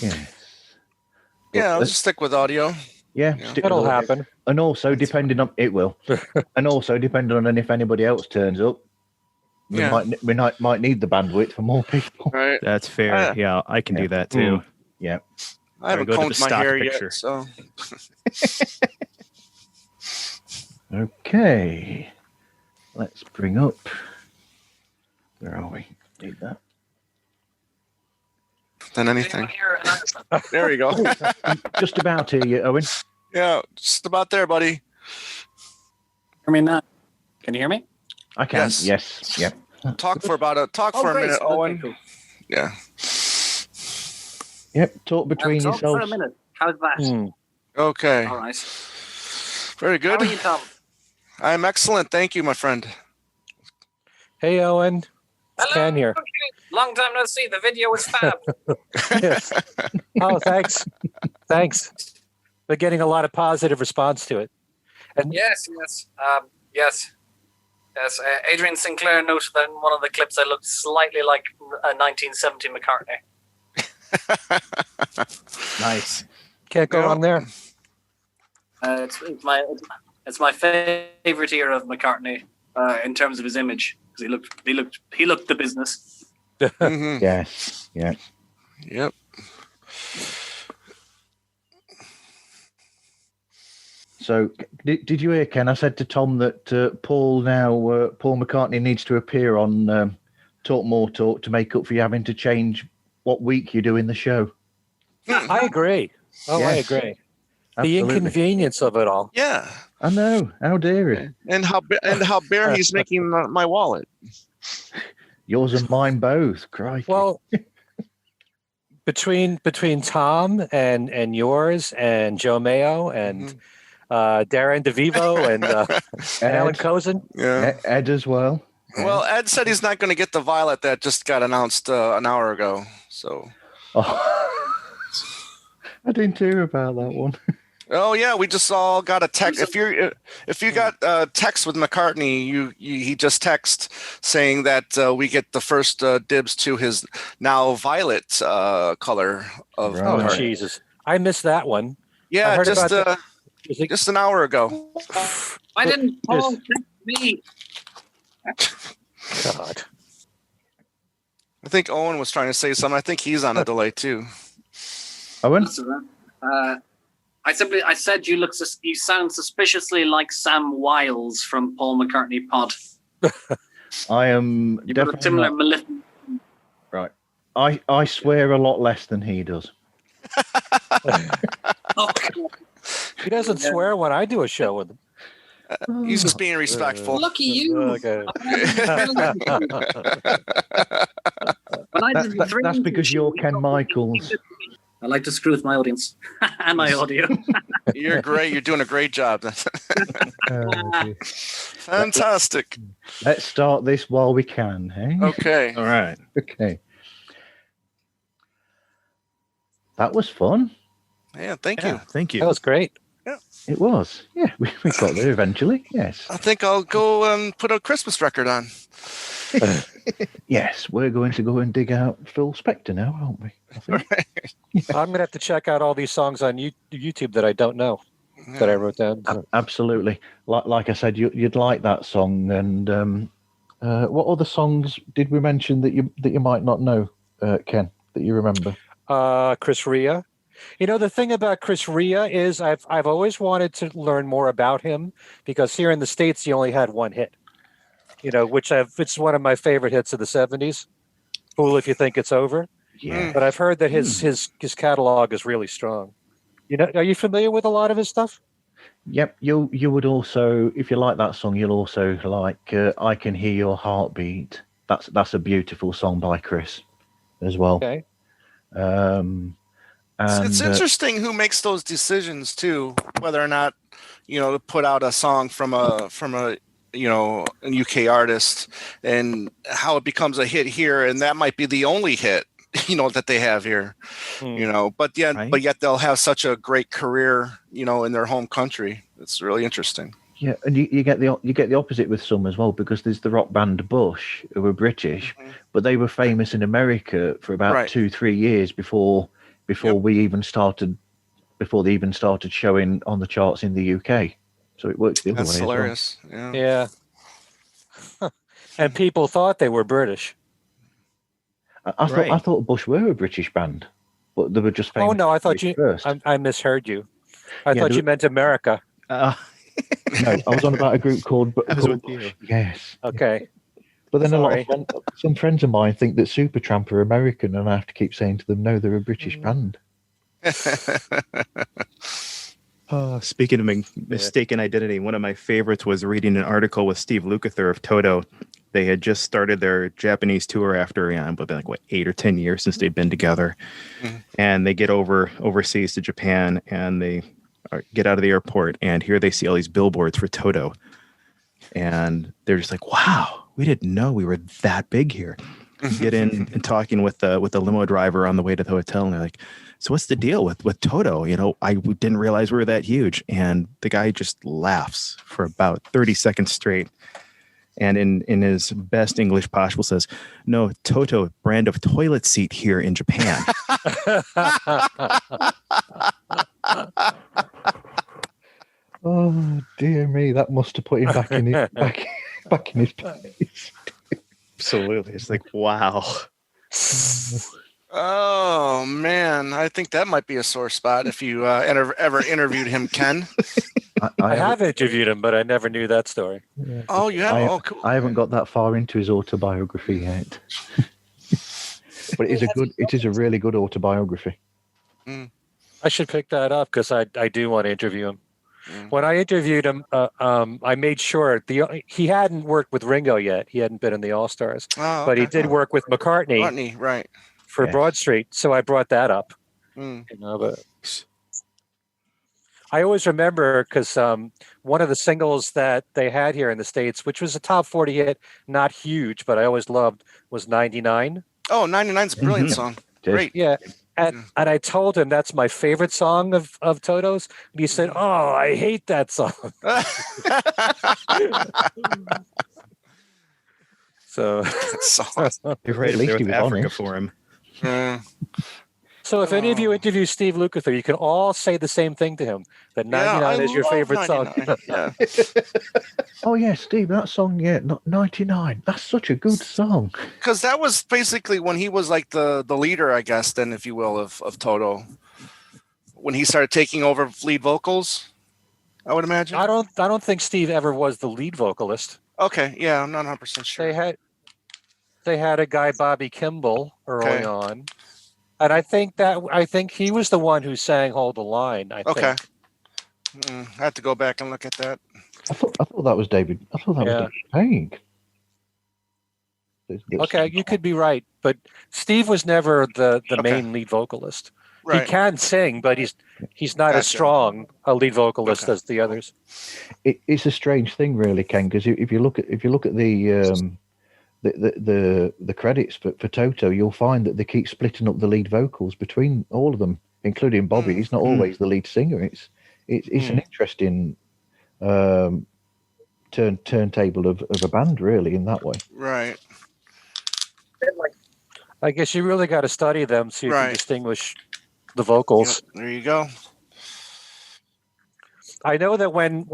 Yes. Yeah, I'll just stick with audio. Yeah, That'll happen. And also, depending on it will, and also depending on if anybody else turns up, we might need the bandwidth for more people. Right. That's fair. Yeah, I can do that too. Yeah. I haven't go to combed the my stock hair picture. yet, so. Okay. Let's bring up. Where are we? Need that. Than anything. There we go. Just about here, you, Owen. Yeah, just about there, buddy. Hear me now? Can you hear me? I can. Yes. Yes. Yep. Talk for a great. minute, Okay, Owen. cool. Yeah. Yep. Talk between Talk for a yourselves. minute. How's that? Okay. All right. Very good. How are you, Tom? I'm excellent. Thank you, my friend. Hey, Owen. It's Hello. Ken here. Okay. Long time no see. The video was fab. Yes. Oh, thanks. Thanks. We're getting a lot of positive response to it. And Yes. Adrian Sinclair noted that in one of the clips I looked slightly like a 1970 McCartney. Nice. can't go wrong there. It's my favorite era of McCartney in terms of his image, because he looked the business. Mhm. Yes. Yeah. Yep. So, did you hear, Ken? I said to Tom that Paul McCartney needs to appear on Talk More Talk to make up for you having to change what week you do in the show. I agree. Oh, Yes. I agree. Absolutely. The inconvenience of it all. Yeah. I know. How dare he? And how bare he's making my wallet. Yours and mine both. Crikey. Well, between Tom and yours and Joe Mayo and Darren DeVivo and Alan Cozen. Yeah. Ed as well. Well, Ed said he's not going to get the violet that just got announced an hour ago. So. Oh. I didn't hear about that one. Oh yeah, we just all got a text. If you got a text with McCartney, he just text saying that we get the first dibs to his now violet color of. Right. Oh, McCartney. Jesus. I missed that one. I Yeah, heard about that. just an hour ago. Why didn't Paul text me? God. I think Owen was trying to say something. I think he's on a delay too. Owen? I said you sound suspiciously like Sam Wiles from Paul McCartney Pod. I am You've got a definitely similar not- maleficent. right. I swear a lot less than he does. He doesn't swear when I do a show with him. He's just being respectful. Lucky you. Okay. When I did the three That's because you're Ken Michaels. I like to screw with my audience and my audio. You're great. You're doing a great job. Fantastic. Let's start this while we can, hey? Okay. All right. Okay. That was fun. Yeah. Thank Yeah, you. thank you. That was great. It was. Yeah, we got there eventually. Yes. I think I'll go and put a Christmas record on. Yes, we're going to go and dig out Phil Spector now, aren't we? I think. I'm going to have to check out all these songs on YouTube that I don't know, that I wrote down. Absolutely. Like I said, you'd like that song. And what other songs did we mention that you might not know, Ken, that you remember? Chris Rea. You know, the thing about Chris Rea is I've always wanted to learn more about him, because here in the States he only had one hit. You know, it's one of my favorite hits of the 70s. Fool If You Think It's Over. Yeah. But I've heard that his catalog is really strong. You know, are you familiar with a lot of his stuff? Yep. You would also, if you like that song, you'll also like I Can Hear Your Heartbeat. That's a beautiful song by Chris as well. Okay. And, It's interesting who makes those decisions too, whether or not to put out a song from a an UK artist, and how it becomes a hit here, and that might be the only hit, that they have here, but yet they'll have such a great career, in their home country. It's really interesting. Yeah, and you get the opposite with some as well, because there's the rock band Bush, who were British, but they were famous in America for about 2-3 years before they even started showing on the charts in the UK. So it works the other way. That's hilarious. As well. Yeah. And people thought they were British. I thought Bush were a British band, but they were just famous. Oh no, I thought first. I misheard you. I thought you meant America. No, I was on about a group called Bush. Yes. Okay. But then some friends of mine think that Supertramp are American, and I have to keep saying to them, no, they're a British band. Speaking of mistaken identity, one of my favorites was reading an article with Steve Lukather of Toto. They had just started their Japanese tour after 8 or 10 years since they'd been together. And they get overseas to Japan, and they get out of the airport, and here they see all these billboards for Toto. And they're just like, wow, we didn't know we were that big here. Get in and talking with the limo driver on the way to the hotel, and they're like, so what's the deal with Toto? I didn't realize we were that huge. And the guy just laughs for about 30 seconds straight. And in his best English possible says, no, Toto, brand of toilet seat here in Japan. Oh, dear me. That must have put him back in his, back in his place. Absolutely. It's like, wow. Oh, man. I think that might be a sore spot if you ever interviewed him, Ken. I have interviewed him, but I never knew that story. Yeah. Oh, you have? Cool. I haven't got that far into his autobiography yet. But it is a really good autobiography. I should pick that up, because I do want to interview him. When I interviewed him, I made sure he hadn't worked with Ringo yet. He hadn't been in the All-Stars. Oh, okay. But he did work with McCartney, right, for Broad Street. So I brought that up. But I always remember, because one of the singles that they had here in the States, which was a top 40 hit, not huge, but I always loved, was 99. Oh, 99's a brilliant song. Great. Yeah. And I told him that's my favorite song of Toto's. And he said, oh, I hate that song. So you're right, at least he was Africa for him. So if any of you interview Steve Lukather, you can all say the same thing to him, that 99 is your favorite song. Yeah. Oh, yeah, Steve, that song, 99. That's such a good song. Because that was basically when he was like the leader, I guess, then, if you will, of Toto. When he started taking over lead vocals, I would imagine. I don't think Steve ever was the lead vocalist. Okay, yeah, I'm not 100% sure. They had a guy, Bobby Kimball, early on. And I think he was the one who sang "Hold the Line." I think. I have to go back and look at that. I thought that was David. I thought that was David Payne. Okay, you could be right, but Steve was never the main lead vocalist. Right. He can sing, but he's not as strong a lead vocalist as the others. It's a strange thing, really, Ken, because if you look at the credits for Toto, you'll find that they keep splitting up the lead vocals between all of them, including Bobby. He's not always the lead singer. It's an interesting turntable of a band, really, in that way. Right. I guess you really got to study them so you can distinguish the vocals. Yep, there you go. I know that when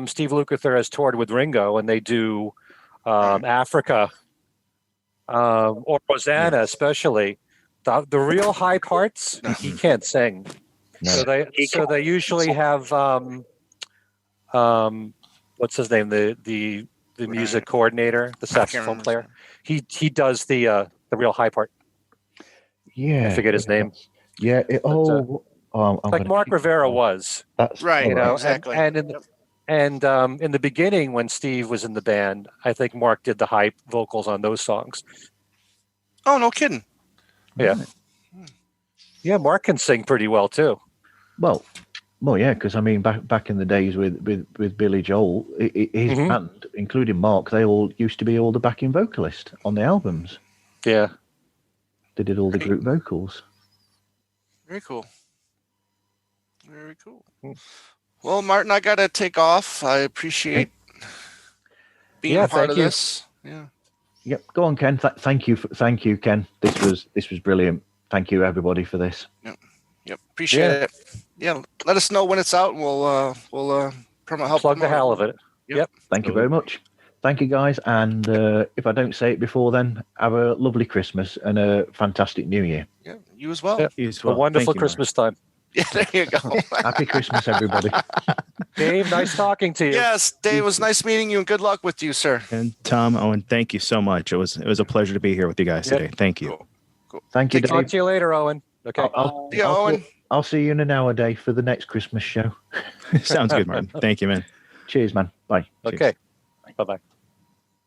Steve Lukather has toured with Ringo and they do Africa or Rosanna, especially the real high parts, he can't sing. No. So they usually have what's his name, the music coordinator, the saxophone player. He does the real high part. Yeah, I forget his name. Yeah. Like Mark Rivera was. That's right. You know, exactly. And in the beginning, when Steve was in the band, I think Mark did the high vocals on those songs. Oh, no kidding. Yeah. Yeah, Mark can sing pretty well too. Well, Well, yeah, because I mean, back in the days with Billy Joel, his band, including Mark, they all used to be all the backing vocalist on the albums. Yeah. They did all the group vocals. Very cool. Very cool. Well, Martin, I gotta take off. I appreciate being a part of this. Yeah. Yep. Go on, Ken. Thank you, Ken. This was brilliant. Thank you, everybody, for this. Yep. Appreciate it. Yeah. Let us know when it's out, and we'll help plug the hell of it. Yep. Thank you very much. Thank you, guys. And if I don't say it before then, have a lovely Christmas and a fantastic New Year. Yeah. You as well. Yeah. You as well. A wonderful Thank you, Christmas time. Yeah. There you go. Happy Christmas, everybody. Dave, nice talking to you. Yes, Dave, it was nice meeting you, and good luck with you, sir. And Tom, Owen, thank you so much. It was a pleasure to be here with you guys today. Thank you. Cool. Thank you, Dave. Talk to you later, Owen. Okay. Owen. I'll see you in an hour, Dave, for the next Christmas show. Sounds good, Martin. Thank you, man. Cheers, man. Bye. Okay. Bye-bye.